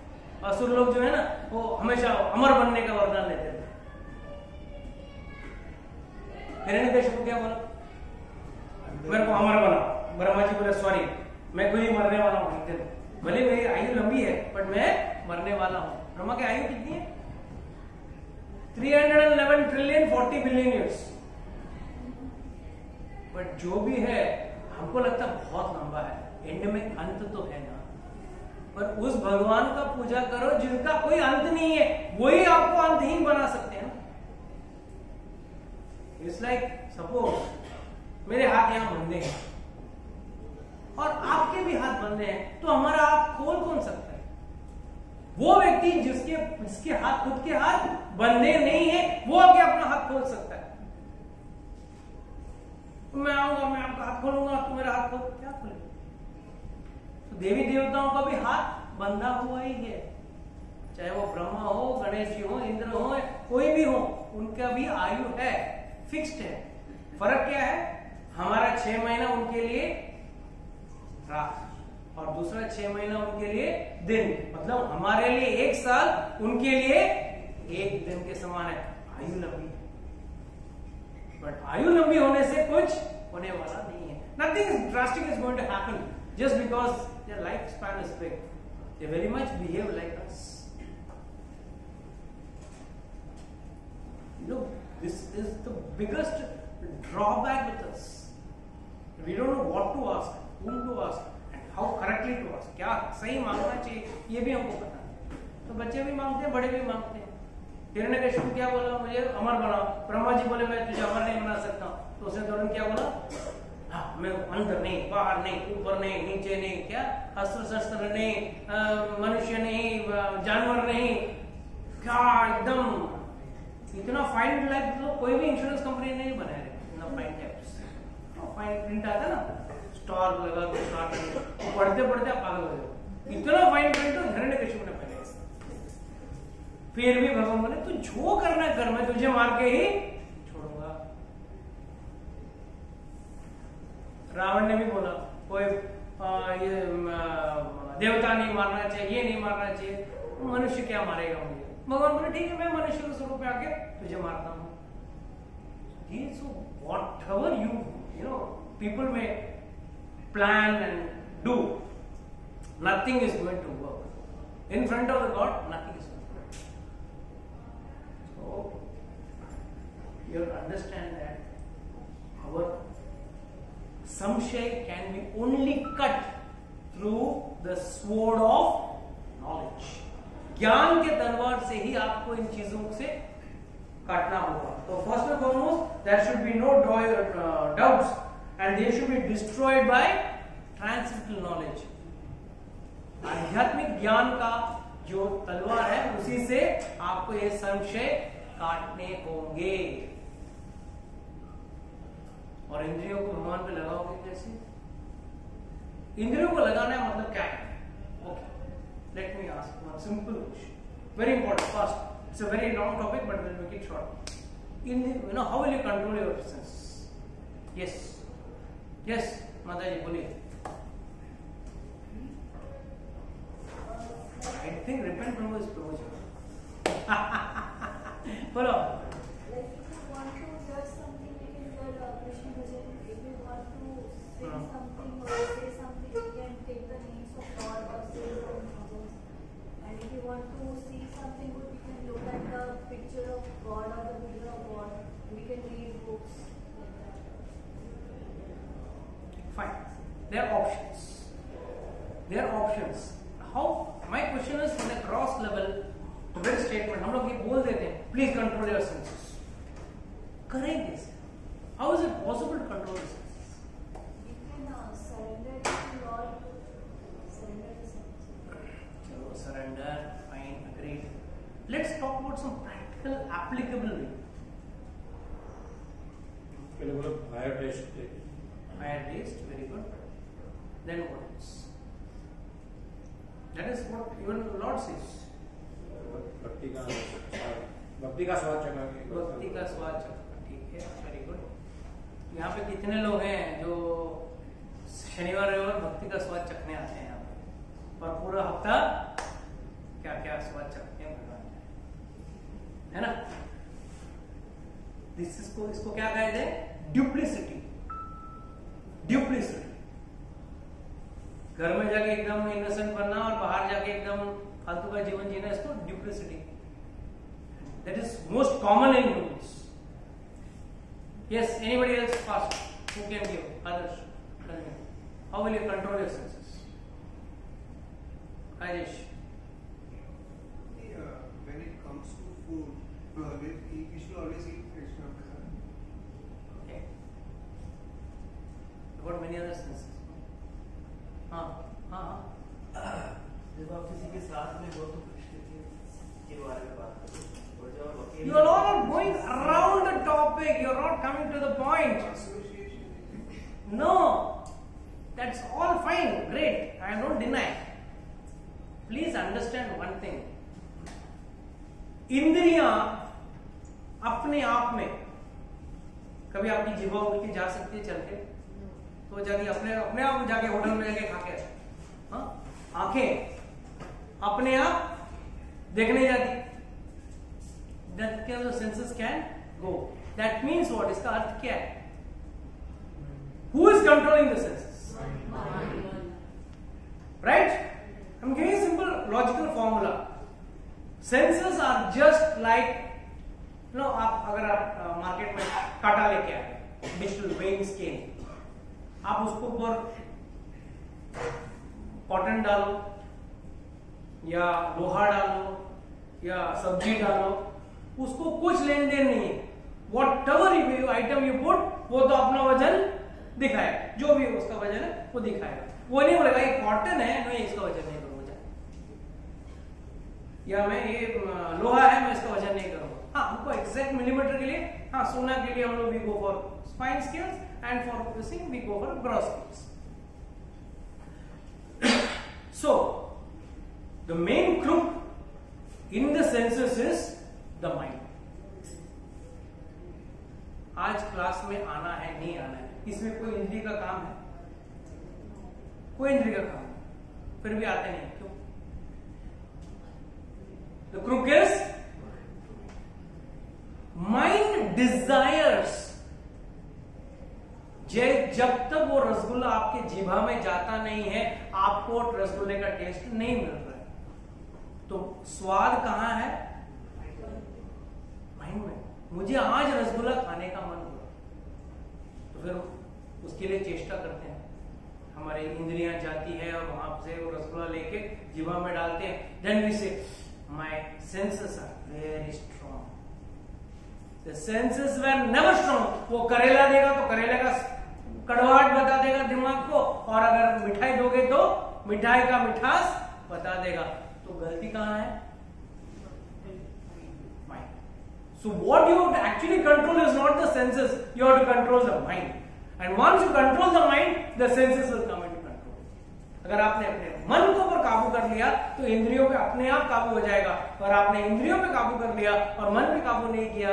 असुर लोग जो है ना, वो हमेशा अमर बनने का वरदान लेते थे। हिरण्यकशिपु क्या बोला? मेरे को अमर बना। ब्रह्मा जी बोले सॉरी, मैं खुद ही मरने वाला हूं, भले मेरी आयु लंबी है बट मैं मरने वाला हूं। ब्रह्मा की आयु कितनी है? 311 ट्रिलियन 40 बिलियन ईयर्स। बट जो भी है, हमको लगता बहुत लंबा है, एंड में अंत तो है ना। पर उस भगवान का पूजा करो जिनका कोई अंत नहीं है, वही आपको अंतहीन बना सकते हैं। इट्स लाइक सपोज मेरे हाथ यहां बंधे हैं और आपके भी हाथ बंधे हैं, तो हमारा हाथ खोल कौन सकता है? वो व्यक्ति जिसके हाथ, खुद के हाथ बंधे नहीं है, वो आके अपना हाथ खोल सकता है। मैं आऊंगा, मैं आपका हाथ खोलूंगा, तू मेरा हाथ खोल, क्या खोलेगा? तो देवी देवताओं का भी हाथ बंधा हुआ ही है, चाहे वो ब्रह्मा हो, गणेश जी हो, इंद्र हो, कोई भी हो, उनका भी आयु है, फिक्स्ड है। फर्क क्या है? हमारा 6 महीना उनके लिए रात, और दूसरा 6 महीना उनके लिए दिन। मतलब हमारे लिए 1 साल, उनके लिए 1 दिन के समान है। आयु लंबी है, बट आयु लंबी होने से कुछ होने वाला नहीं है। Nothing drastic is going to happen just because their lifespan is big. They very much behave like us. You know, this is the biggest drawback with us. We don't know what to ask, whom to ask, and how correctly to ask. क्या सही मांगना चाहिए, ये भी हमको पता नहीं। तो बच्चे भी मांगते हैं, बड़े भी मांगते हैं। हिरण्यकशिपु क्या बोला? मुझे अमर बनाओ। ब्रह्मा जी बोले मैं तुझे अमर नहीं बना सकता। तो उसने तुरंत क्या बोला? हाँ, मैं अंदर नहीं, बाहर नहीं, ऊपर नहीं, नीचे नहीं, क्या अस्त्र शस्त्र नहीं, मनुष्य नहीं, जानवर नहीं, क्या एकदम इतना फाइन लाइफ तो कोई भी इंश्योरेंस कंपनी नहीं बनाया। इतना फाइन टेक्स्ट, फाइन प्रिंट आता ना, स्टार लगा दो, स्टार पढ़ते पढ़ते आप पागल हो जाओ। इतना फाइन प्रिंट तो हिरण्यकशिपु ने पहने। फिर भी भगवान बोले तू जो करना कर, मैं तुझे मार के ही छोड़ूंगा। रावण ने भी बोला कोई ये देवता नहीं मारना चाहिए, ये नहीं मारना चाहिए, मनुष्य क्या मारेगा मुझे। भगवान बोले ठीक है, मैं मनुष्य के स्वरूप में आके तुझे मारता हूं। So whatever you know people may plan and do, nothing is going to work in front of the God. Nothing is going to work. So you have to understand that our samshay can be only cut through the sword of knowledge. ज्ञान के तलवार से ही आपको इन चीजों से काटना होगा। तो first and foremost there should be no doubts and they should be destroyed by transcendental knowledge. आध्यात्मिक ज्ञान का जो तलवार है उसी से आपको ये संशय काटने होंगे। और इंद्रियों को भगवान पे लगाओगे कैसे? इंद्रियों को लगाना है मतलब क्या है? Okay, let me ask one simple question, very important, fast, it's a very long topic but we'll make it short. How will you control your senses? Yes Mataji boliye. I think repent from his promotion. Follow. Like if you want to judge something, you can judge Krishna Bhajan. If you want to say something or say something, you can take the names of God or say some numbers. And if you want to see something good, you can look at the picture of God or the video of God. We can read books like that. Fine. There are options. How? My question is on a cross level, very statement. हम लोग ये बोल देते हैं, please control your senses. करेंगे sir? How is it possible to control the senses? You can surrender to Lord. Surrender the senses. चलो surrender, fine, agreed. Let's talk about some practical, applicable way. Higher taste. Higher taste, very good. Then what else? That is what even the Lord says. भक्ति का स्वाद चखा के। भक्ति का स्वाद चखा, ठीक है, वेरी गुड। यहाँ पे कितने लोग हैं जो शनिवार रविवार भक्ति का स्वाद चखने आते हैं यहाँ पे, और पूरा हफ्ता क्या क्या स्वाद चखते हैं भगवान, है ना? इसको क्या कहते हैं? ड्यूप्लिसिटी। घर में जाके एकदम इनोसेंट बनना और बाहर जाके एकदम फालतू का जीवन जीना, इसको duplicity. That is most common in humans. Yes, anybody else fast who can give आदर्श? How will you control your senses? Rajesh. When it comes to food, we should always eat Krishna Prasad. Okay. What many other senses? जब आप किसी के साथ में हो तो कृष्ण के बारे में बात करो, और जब आप You are all going around the topic. You are not coming to the point. Association. No, that's all fine, great. I don't deny. Please understand one thing. इंद्रियां अपने आप में, कभी आपकी जिह्वा उड़ के जा सकती है चल के, तो जाके अपने आप जाके होटल में जाके खा के, आंखें अपने आप देखने जाती, that kind of senses can go. That means what? इसका अर्थ क्या है? Who is controlling the senses? Right? I'm giving a simple logical formula. Senses are just like, आप अगर आप मार्केट में काटा लेके आए, डिजिटल वेइंग स्केल, आप उसको ऊपर कॉटन डालो या लोहा डालो या सब्जी डालो, उसको कुछ लेन देन नहीं है। Whatever आइटम यू पुट, वो तो अपना वजन दिखाएगा, जो भी उसका वजन है वो दिखाएगा। वो नहीं बोलेगा ये कॉटन है, मैं इसका वजन नहीं करूंगा, या मैं ये लोहा है, मैं इसका वजन नहीं करूंगा। हाँ, हमको एग्जैक्ट मिलीमीटर के लिए, हाँ, सोना के लिए हम लोग we go for fine scales and for we go for gross scales. So the main crook in the senses is the mind. आज क्लास में आना है नहीं आना है, इसमें कोई इंद्रिय का काम है? कोई इंद्रिय का काम है, फिर भी आते नहीं, क्यों? The crook is mind desires. जब तक वो रसगुल्ला आपके जीभा में जाता नहीं है, आपको रसगुल्ले का टेस्ट नहीं मिल रहा है। तो स्वाद कहां है? माइंड में। मुझे आज रसगुल्ला खाने का मन हुआ, तो फिर उसके लिए चेष्टा करते हैं, हमारी इंद्रियां जाती है और वहां से वो रसगुल्ला लेके जीभा में डालते हैं। Then we say my senses are very strong, the senses were never strong. वो करेला देगा तो करेले का कड़वाहट बता देगा दिमाग को, और अगर मिठाई दोगे तो मिठाई का मिठास बता देगा। तो गलती कहां है? Mind. So what you have to actually control is not the senses, you have to control the mind. And once you control the mind, the senses will come into control. अगर आपने अपने मन को पर काबू कर लिया तो इंद्रियों पे अपने आप काबू हो जाएगा, और आपने इंद्रियों पे काबू कर लिया और मन पे काबू नहीं किया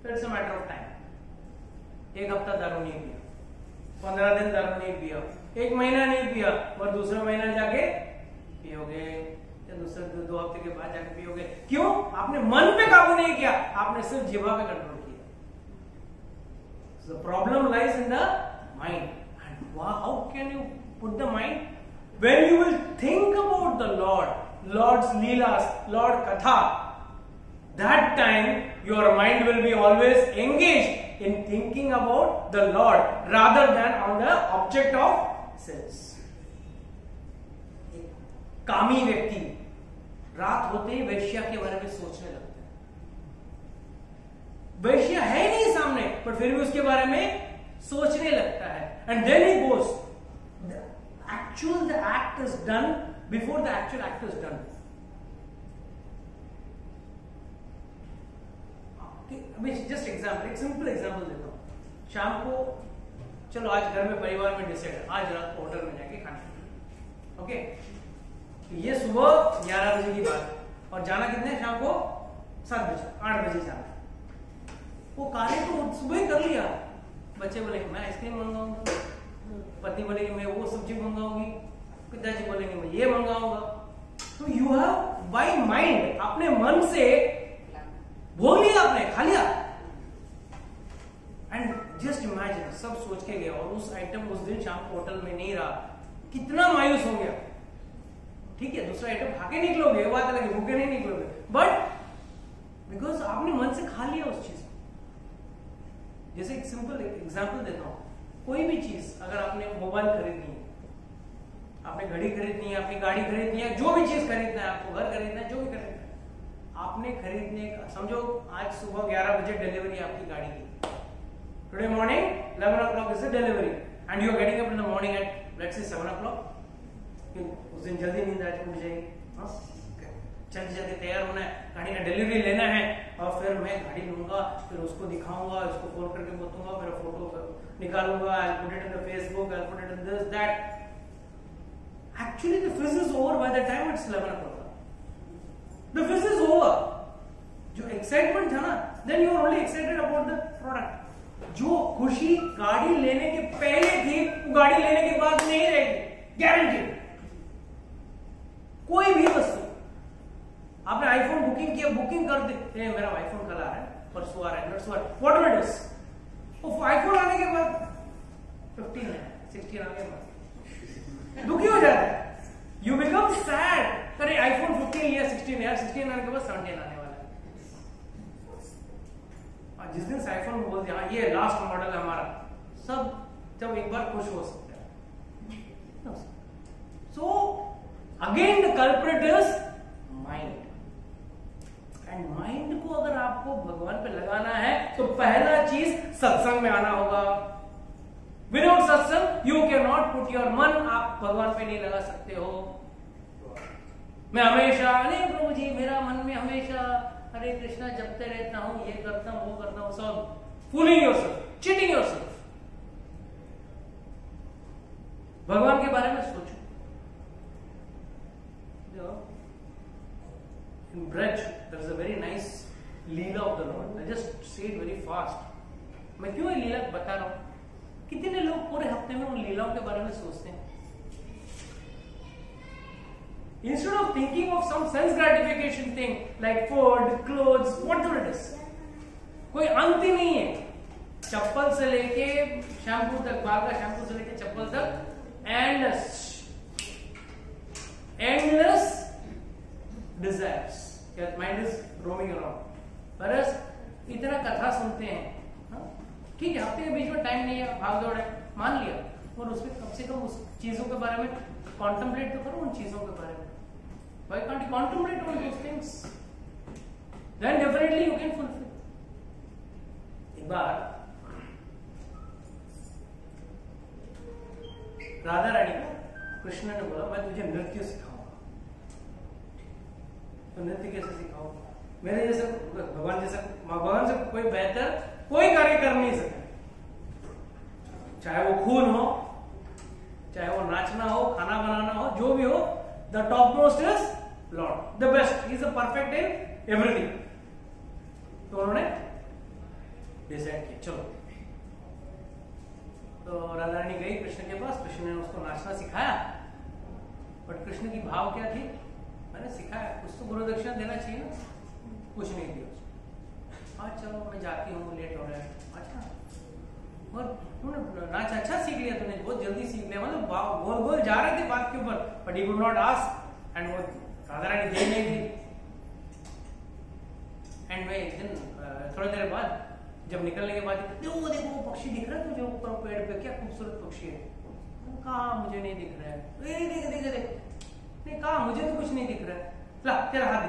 तो it's a matter of time. एक हफ्ता दारू नहीं पिया, 15 दिन दारू नहीं पिया, 1 महीना नहीं पिया, और दूसरा महीना जाके पियोगे, या दूसरे 2 हफ्ते के बाद जाके पियोगे। क्यों? आपने मन पे काबू नहीं किया, आपने सिर्फ जीवा पे कंट्रोल किया। The problem lies in the mind. And how can you put the mind? When you will think about the Lord, Lord's Leelas, Lord Katha, that time your mind will be always engaged in thinking about the Lord rather than on the object of sense. कामी व्यक्ति रात होते ही वैश्या के बारे में सोचने लगता है। वैश्या है नहीं सामने, पर फिर भी उसके बारे में सोचने लगता है। And then he goes, the act is done before the actual act is done. अभी जस्ट एग्जाम्पल, एक सिंपल एग्जाम्पल देता हूं। शाम को चलो आज घर में परिवार में डिसाइड है आज रात को होटल में जाके खाना, ओके? ये सुबह 11 बजे की बात है, और जाना कितने शाम को 7 बजे 8 बजे जाना। वो कार्य तो सुबह ही कर लिया। बच्चे बोलेंगे मैं आइसक्रीम मंगाऊंगा, पत्नी बोलेगी मैं वो सब्जी मंगाऊंगी, पिताजी बोलेंगे मैं ये मंगाऊंगा। तो यू हैव बाय माइंड, अपने मन से भोग लिया, आपने खा लिया। एंड जस्ट इमेजिन, सब सोच के गया और उस आइटम उस दिन शाम को होटल में नहीं रहा, कितना मायूस हो गया। ठीक है, दूसरा आइटम खा के निकलोगे, बात अलग है, भूखे नहीं निकलोगे, बट बिकॉज आपने मन से खा लिया उस चीज को। जैसे एक सिंपल एग्जांपल देता हूं, कोई भी चीज अगर आपने मोबाइल खरीदनी है, आपने घड़ी खरीदनी है, अपनी गाड़ी खरीदनी है, जो भी चीज खरीदना है, आपको घर खरीदना है, जो भी खरीदना है, आपने खरीदने का समझो आज सुबह 11 बजे डिलीवरी आपकी गाड़ी की। Today morning 11 o'clock is the delivery and you are getting up in the morning at let's say 7 o'clock। उस दिन जल्दी नींद आ जाएगी, जल्दी जल्दी तैयार होना है, गाड़ी का डिलीवरी लेना है, और फिर मैं गाड़ी लूंगा, फिर उसको दिखाऊंगा, उसको फोन करके बताऊंगा, मेरा फोटो निकालूंगा, I'll put it in the Facebook, I'll put it in this, that. Actually, the fizz is over by the time it's 11 o'clock. The fizz is over. जो excitement था ना, then you are only excited about the product. जो खुशी गाड़ी लेने के पहले थी, वो गाड़ी लेने के बाद नहीं रहेगी, गारंटी। कोई भी वस्तु, आपने आईफोन बुकिंग किया, बुकिंग कर दे, मेरा आईफोन कल आ रहा है, परसों आ रहा है, व्हाट इट इज, वो आईफोन आने के बाद 15 है, 16 आने के बाद दुखी हो जाता है। यू बिकम सैड, अरे आईफोन 15 लिया, 16 यार, 16 आने के बाद 17 आने वाला है। और जिस दिन आईफोन बोल दिया ये लास्ट मॉडल है हमारा, सब जब एक बार खुश हो सकते हैं। So again the culprit is mind. And mind को अगर आपको भगवान पे लगाना है तो पहला चीज सत्संग में आना होगा। विदाउट सत्संग you can not put your मन, आप भगवान पे नहीं लगा सकते हो। मैं हमेशा, अरे प्रभु जी मेरा मन में हमेशा हरे कृष्णा जपते रहता हूं, ये करता हूं, वो करता हूं, सब फूलिंग योरसेल्फ, चीटिंग योरसेल्फ। भगवान के बारे में सोचो, लीला बता रहा हूं, कितने लोग पूरे हफ्ते में उन लीलाओं के बारे में सोचते हैं? Instead of thinking of some sense gratification thing like food, clothes, whatever it is, कोई अंत ही नहीं है। चप्पल से लेके शैम्पू तक, बाल का शैम्पू से लेके चप्पल तक, endless desires. Your mind is roaming around. परस इतना कथा सुनते हैं, ठीक है, हफ्ते के बीच में टाइम नहीं है, भाग दौड़ है, मान लिया, और उसमें कम से कम उस चीजों के बारे में कॉन्टेम्पलेट तो करो, उन चीजों के बारे में। Why can't you contemplate on those things? Then definitely you can fulfill. एक बार राधा रानी को कृष्ण ने बोला, मैं तुझे नृत्य सिखाऊंगा। तो नृत्य कैसे सिखाऊंगा? मेरे जैसे भगवान से कोई बेहतर कोई कार्य कर नहीं सकता, चाहे वो खून हो, चाहे वो नाचना हो, खाना बनाना हो, जो भी हो, the topmost is Lord, the best, he is a perfect in everything. तो उन्होंने डिसाइड किया, चलो। तो राधा रानी गई कृष्ण के पास, कृष्ण ने उसको नाचना सिखाया, बट कृष्ण की भाव क्या थी? मैंने सिखाया, कुछ तो गुरु दक्षिणा देना चाहिए ना, कुछ नहीं दिया। हाँ चलो मैं जाती हूँ, लेट हो रहा है। अच्छा, और तूने नाच अच्छा सीख लिया, तूने बहुत जल्दी सीख लिया, मतलब गोल गोल जा रहे थे बात के ऊपर, but he could not ask, and वो राधा रानी दे नहीं थी। एंड मैं एक दिन थोड़ी देर बाद जब निकलने के बाद, देखो वो पक्षी दिख रहा है तुझे ऊपर पेड़ पे, क्या खूबसूरत पक्षी है। कहा मुझे नहीं दिख रहा है। देख नहीं, कहा मुझे तो कुछ नहीं दिख रहा है। ला तेरा हाथ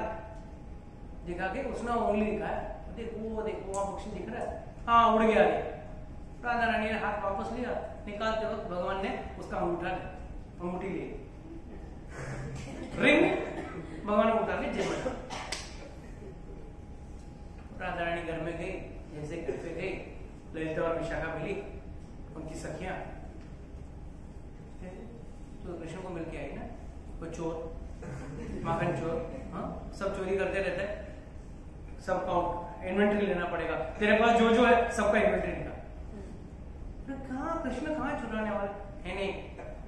दिखा के उसने उंगली दिखाया, देखो देखो वहां पक्षी दिख रहा है, हाँ उड़ गया। राधा रानी ने हाथ वापस लिया, निकालते वक्त भगवान ने उसका अंगूठी ली, रिंग भगवान ने उठा ली जेब में। राधा रानी घर में गई, जैसे घर पे गई, ललिता और विशाखा मिली, उनकी सखियां, तो कृष्ण को मिलके आई ना, वो चोर, माखन चोर, हाँ सब चोरी करते रहते हैं, सब काउंट इन्वेंटरी लेना पड़ेगा, तेरे पास जो जो है सबका इन्वेंटरी निकाल। कहाँ कृष्ण कहाँ चुराने वाले है? नहीं,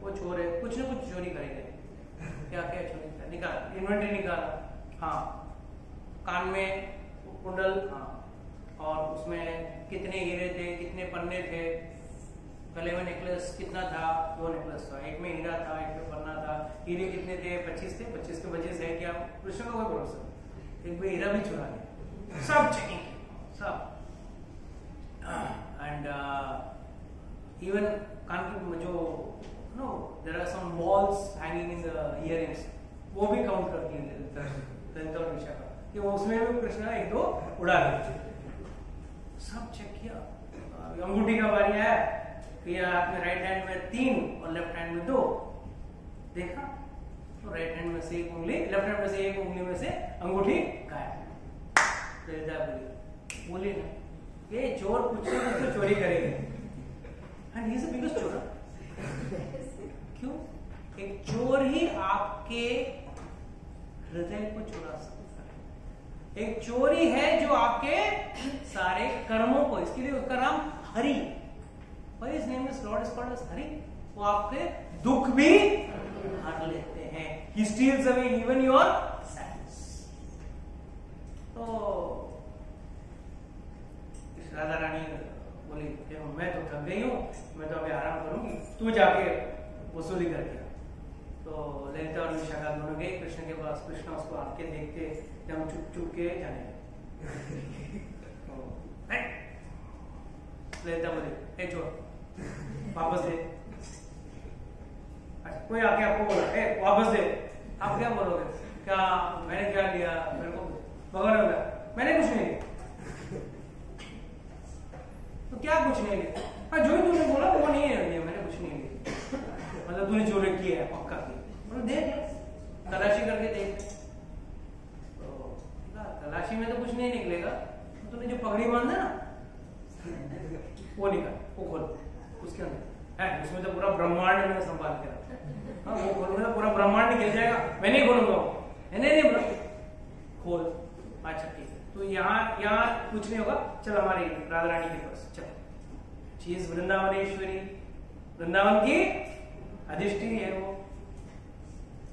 वो चोर है, कुछ ना कुछ चोरी करेंगे। क्या क्या चोरी कर निकाल, इन्वेंटरी निकाला, हाँ कान में कुंडल, हाँ, और उसमें कितने हीरे थे, कितने पन्ने थे, गले में नेकलेस कितना था, 2 नेकलेस था, एक में हीरा था, एक में पन्ना था। हीरे कितने थे? 25 थे, 25 के वजह से क्या कृष्ण का कोई भरोसा, एक में हीरा भी चुरा लिया, सब चेकिंग सब। एंड इवन कान की जो no there are some balls hanging in the earrings, वो भी काउंट करती है ललिता और विशाखा, कि वो उसमें भी कृष्ण 1-2 उड़ा दिए, सब चेक किया। अंगूठी का बारी आया कि हाथ में राइट हैंड में 3 और लेफ्ट हैंड में 2, देखा तो राइट हैंड में से एक उंगली, लेफ्ट हैंड में से एक उंगली में से अंगूठी गायब। ललिता बोली ना, ये चोर कुछ से कुछ तो चोरी करेंगे, and he is the biggest चोर। क्यों? एक चोर ही आपके हृदय को चुरा सकता है, एक चोर ही है जो आपके सारे कर्मों को, इसके लिए उसका नाम Hari, Why his name is Lord is called as Hari? वो आपके दुख भी हर लेते हैं, He steals away even your sadness। तो राधा रानी बोली मैं तो थक गई हूँ, मैं तो अभी आराम करूंगी, तू जाके वसूली करके। तो ललिता और विशाखा दोनों गए कृष्ण के पास, कृष्ण उसको आके देखते जब चुप के जाने ललिता बोले छोड़ वापस दे। कोई आके आपको बोला वापस दे, आप क्या बोलोगे? क्या मैंने क्या लिया? मेरे को भगवान हो गया, मैंने कुछ नहीं लिया। तो क्या कुछ नहीं लिया? हाँ जो ही तूने बोला वो नहीं है, मैंने कुछ नहीं लिया, मतलब तूने जो किया है पक्का किया, देख तलाशी करके देख। तो तलाशी में तो कुछ नहीं निकलेगा, तो तूने जो पगड़ी बांधा ना वो निकाल, वो खोल, उसके अंदर है, उसमें तो पूरा ब्रह्मांड मैंने संभाल के रखा। हाँ वो खोलूंगा पूरा ब्रह्मांड निकल जाएगा, मैं नहीं खोलूंगा, नहीं बोला खोल। अच्छा ठीक है, तो यहाँ कुछ नहीं होगा, चल हमारी राधा रानी के पास चल। शी इज वृंदावनेश्वरी, वृंदावन की अधिष्ठी है वो।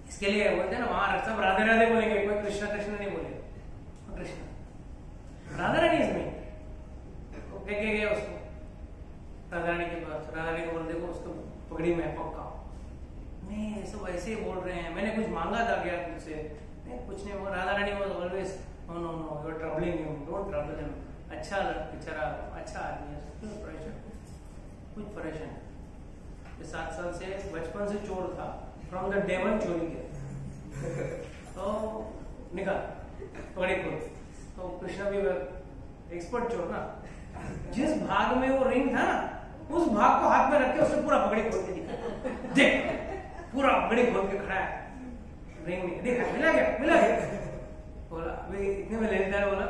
इसके लिए बोलते हैं ना वहां सब राधे राधे बोलेंगे, कोई कृष्णा कृष्ण नहीं बोलेगा। कृष्ण राधा रानी इसमें तो क्या गया उसको राधा रानी के पास, राधा रानी को बोल देखो उसको पगड़ी में पक्का नहीं, ये सब ऐसे ही बोल रहे हैं, मैंने कुछ मांगा था क्या तुझसे? नहीं कुछ नहीं। वो Radha Rani was always no no no you are troubling him, don't trouble him. अच्छा बेचारा अच्छा आदमी है, क्यों परेशान, कुछ परेशान। 7 साल से बचपन से चोर था, फ्रॉम द डे वन चोरी किया तो निकाल पकड़े को। तो कृष्णा भी एक्सपर्ट चोर ना, जिस भाग में वो रिंग था ना उस भाग को हाथ में रख के उसने पूरा पकड़े खोल के दिखा, देख पूरा पकड़े खोल के खड़ा है, रिंग में देखा मिला गया बोला। अभी इतने में लेता है बोला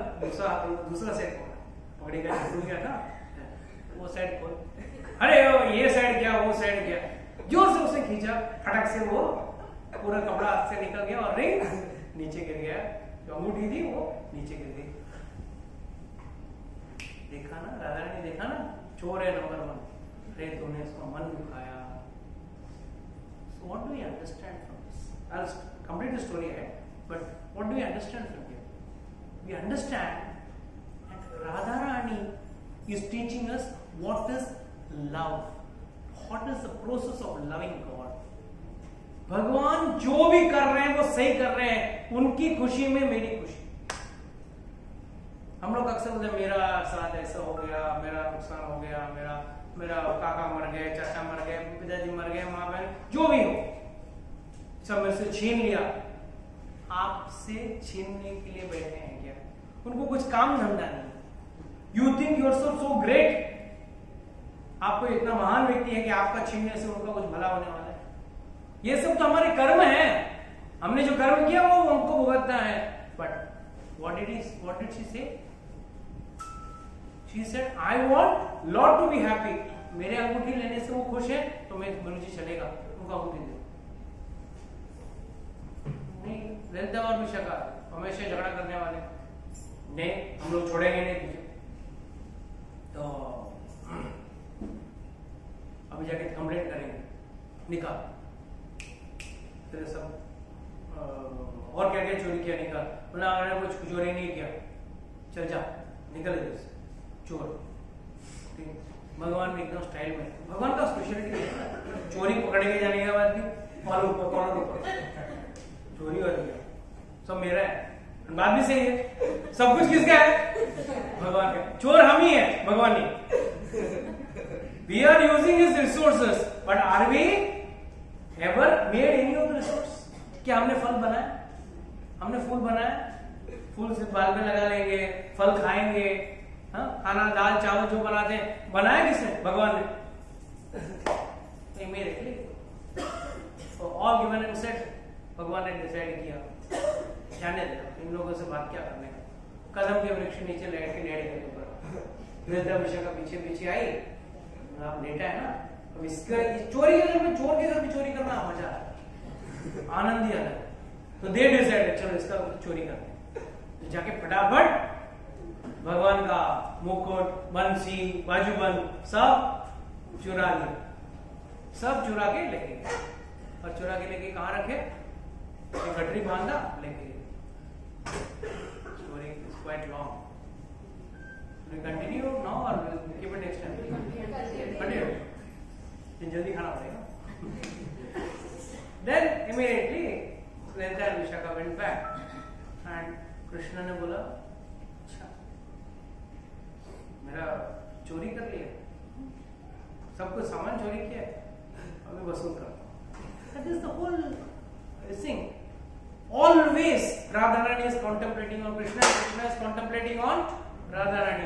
दूसरा सेट खोला, पकड़े का टूट गया था वो साइड खोल, अरे ये साइड क्या वो साइड क्या, जोर से उसने खींचा, फटक से वो पूरा कपड़ा हाथ से निकल गया और रिंग नीचे गिर गया, जो अंगूठी थी वो नीचे गिर गई। देखा ना राधा रानी, देखा ना चोर है नंबर 1, अरे तूने इसका मन दुखाया। So what do we understand from this? I'll complete the story ahead, but what do we understand from here? We understand that Radharani is teaching us what is love, what is the process of loving God. भगवान जो भी कर रहे हैं वो सही कर रहे हैं, उनकी खुशी में मेरी खुशी। हम लोग अक्सर बोलते मेरा साथ ऐसा हो गया, मेरा नुकसान हो गया, मेरा काका मर गए, चाचा मर गए, पिताजी मर गए, माँ बहन जो भी हो सब मेरे से छीन लिया। आपसे छीनने के लिए बैठे हैं क्या? उनको कुछ काम धंधा नहीं। You think you are so great, आपको इतना महान व्यक्ति है कि आपका छीनने से उनका कुछ भला होने वाला है। ये सब तो हमारे कर्म है, हमने जो कर्म किया वो उनको भुगतना है। But what did she say? She said I want Lord to be happy. मेरे अंगूठी लेने से वो खुश है तो मैं मुझे चलेगा, उनको अंगूठी दे। नहीं ललिता और विशाखा हमेशा झगड़ा करने वाले, नहीं हम लोग छोड़ेंगे नहीं तुझे। तो अभी जाके कंप्लेंट करेंगे, निकाल तेरे सब और क्या क्या चोरी किया निकाल। बोला मैंने कुछ चोरी नहीं किया, चल जा निकल इधर से चोर। भगवान भी एकदम स्टाइल में, भगवान का स्पेशलिटी है चोरी पकड़ के जाने के बाद भी कॉलर ऊपर चोरी हो गया, सब मेरा है। बात भी सही है, सब कुछ किसका है? भगवान का। चोर हम ही है, भगवान नहीं। We are using his resources, but are we ever made any of the resource? क्या हमने फल बनाया? हमने फूल बनाया? फूल सिर्फ बाल में लगा लेंगे, फल खाएंगे, हाँ खाना दाल चावल जो बनाते हैं बनाया किसने? भगवान ने। मेरे ऑल गिवन एंड सेट, भगवान ने डिसाइड किया जाने दे इन लोगों से बात क्या करने का। कदम के वृक्ष नीचे लेट के डैडी के ऊपर वृद्धा विषय का पीछे पीछे आई, आप लेटा है ना। अब इसका चोरी के घर में, चोर के घर में चोरी करना मजा है, आनंद ही अलग। तो दे डिसाइडेड चलो इसका चोरी करते हैं। जाके फटाफट भगवान का मुकुट, बंसी, बाजूबंद सब चुरा लिया, सब चुरा के लेके गए। और चुरा के लेके कहाँ रखे? एक गठरी बांधा लेके गए। Story is quite long. We continue now or we'll keep it next time? Continue. जल्दी खाना पड़ेगा। Then immediately Lalita and Vishaka went back and Krishna ने बोला अच्छा मेरा चोरी कर लिया, सब कुछ सामान चोरी किया, अभी वसूल करता हूँ। That is the whole thing. Always Radharani is contemplating on Krishna, Krishna is contemplating on Radha Rani.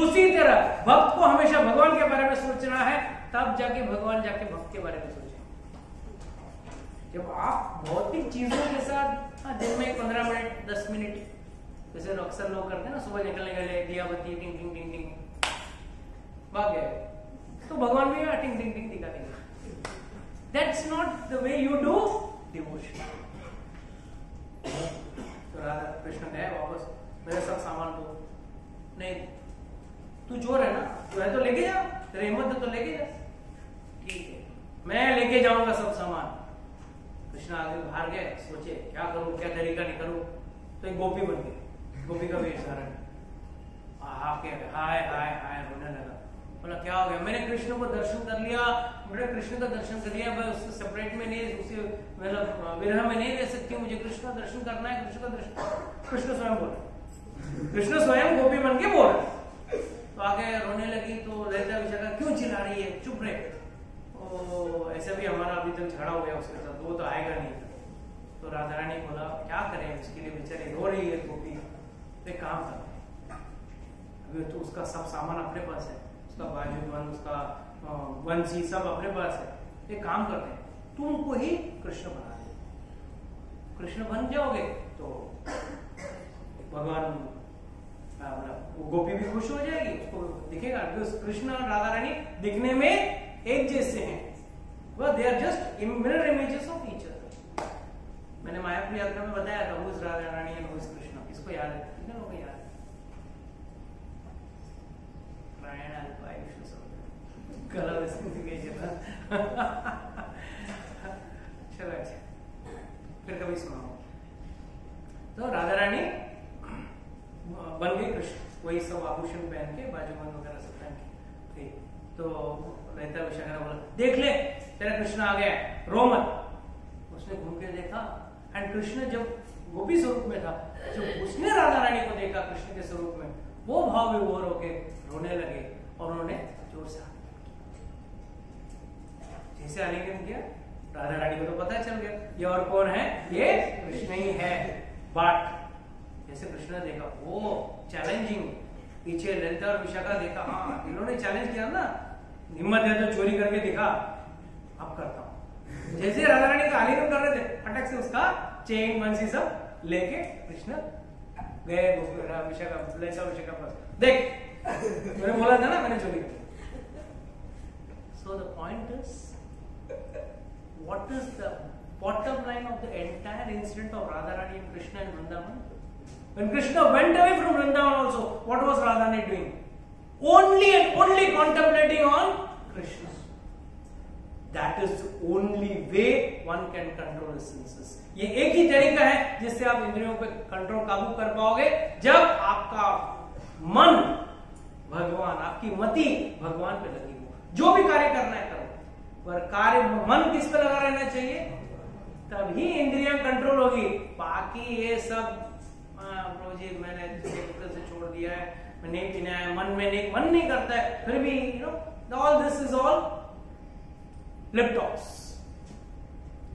उसी तरह भक्त को हमेशा भगवान के बारे में सोचना है, तब जाके भगवान जाके भक्त के बारे में सोचें। जब आप भौतिक चीजों के साथ दिन में 15 मिनट 10 मिनट जैसे अक्सर लोग करते हैं ना, सुबह निकलने के लिए दिया बत्ती टिंग टिंग टिंग टिंग भाग गए, तो भगवान भी टिंग टिंग टिंग दिखा देंगे। That's not the way you do devotion. तो राधा कृष्ण गए वापस, मेरे सब सामान दो। नहीं तू चोर है ना, तू है तो लेके जा, तेरे हिम्मत है तो लेके जा, ठीक है मैं लेके जाऊंगा सब सामान। कृष्ण आगे बाहर गए, सोचे क्या करूं, क्या तरीका निकालूं, तो एक गोपी बन गई, गोपी का वेश धारण, हाय हाय हाय रोने लगा। बोला क्या हो गया, मैंने कृष्ण को दर्शन कर लिया, मैंने कृष्ण का दर्शन कर लिया, मैं उससे सेपरेट में नहीं, उसे मतलब विरह में नहीं रह सकती, मुझे कृष्ण का दर्शन करना है, कृष्ण का दर्शन। कृष्ण स्वयं बोल, कृष्ण स्वयं गोपी बन के बोल रहे। तो आगे रोने लगी, तो ललिता विशाखा क्यों चिल्ला रही है, चुप रहे, ओ ऐसे भी हमारा अभी तक झगड़ा हो गया उसके साथ, वो तो आएगा नहीं। तो राधा रानी बोला क्या करें, उसके लिए बेचारी रो रही है गोपी, तो एक काम कर, अभी तो उसका सब सामान अपने पास है, उसका बाजूबंद, उसका बंसी सब अपने पास है, एक काम करते हैं तुमको ही कृष्ण बना दे, कृष्ण बन जाओगे तो भगवान वो गोपी भी खुश हो जाएगी, उसको दिखेगा कृष्ण और राधा रानी दिखने में एक जैसे हैं, वह they are just mirror images of each other. मैंने मायापुर यात्रा में बताया था, whose Radha Rani and whose Krishna, इसको याद है, कितने लोगों को याद है? चलो अच्छा, फिर कभी सुनाओ। तो राधा रानी बन गई कृष्ण, वही सब आभूषण पहन के, बाजूबंद वगैरह सब पहन के, ठीक। तो ललिता विशाखा ने बोला देख ले तेरा कृष्ण आ गया, रो मत। उसने घूम के देखा, एंड कृष्ण जब गोपी स्वरूप में था, जब उसने राधा रानी को देखा कृष्ण के स्वरूप में, वो भाव विभोर होके रोने लगे, और उन्होंने जोर से जैसे आलिंगन किया, राधा रानी को तो पता चल गया ये और कौन है, ये कृष्ण ही है। बट जैसे कृष्ण ने देखा, वो चैलेंजिंग, पीछे ललिता और विशाखा देखा, हाँ इन्होंने चैलेंज किया ना, हिम्मत है तो चोरी करके दिखा, अब करता हूं। जैसे राधा रानी का आलिंगन कर रहे थे, फटक से उसका चेन बंसी सब लेके कृष्ण गए विशाखा, ललिता विशाखा पास, देख मैंने बोला था ना मैंने चोरी की। So the point is, what is the bottom line of the entire incident of Radharani and Krishna in Vrindavan? When Krishna went away from Vrindavan also, what was Radharani doing? Only and only contemplating on Krishna. That is the only way one can control his senses. ये एक ही तरीका है जिससे आप इंद्रियों पे control काबू कर पाओगे, जब आपका मन भगवान, आपकी मति भगवान पे लगी हो। जो भी कार्य करना है करो, पर कार्य मन किस पे लगा रहना चाहिए, तभी इंद्रियां कंट्रोल होगी। बाकी ये सब जी मैंने से छोड़ दिया है, मैं नहीं पीना है, मन नहीं करता है, फिर भी you know all this is all lip tops.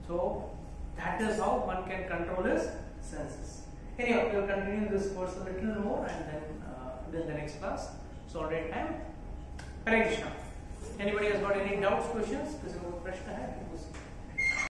So that is how one can control his senses. Anyway, we will continue this course a little more, and then the next class. So already time. Hare Krishna. Anybody has got any doubts, questions? किसी को प्रश्न है?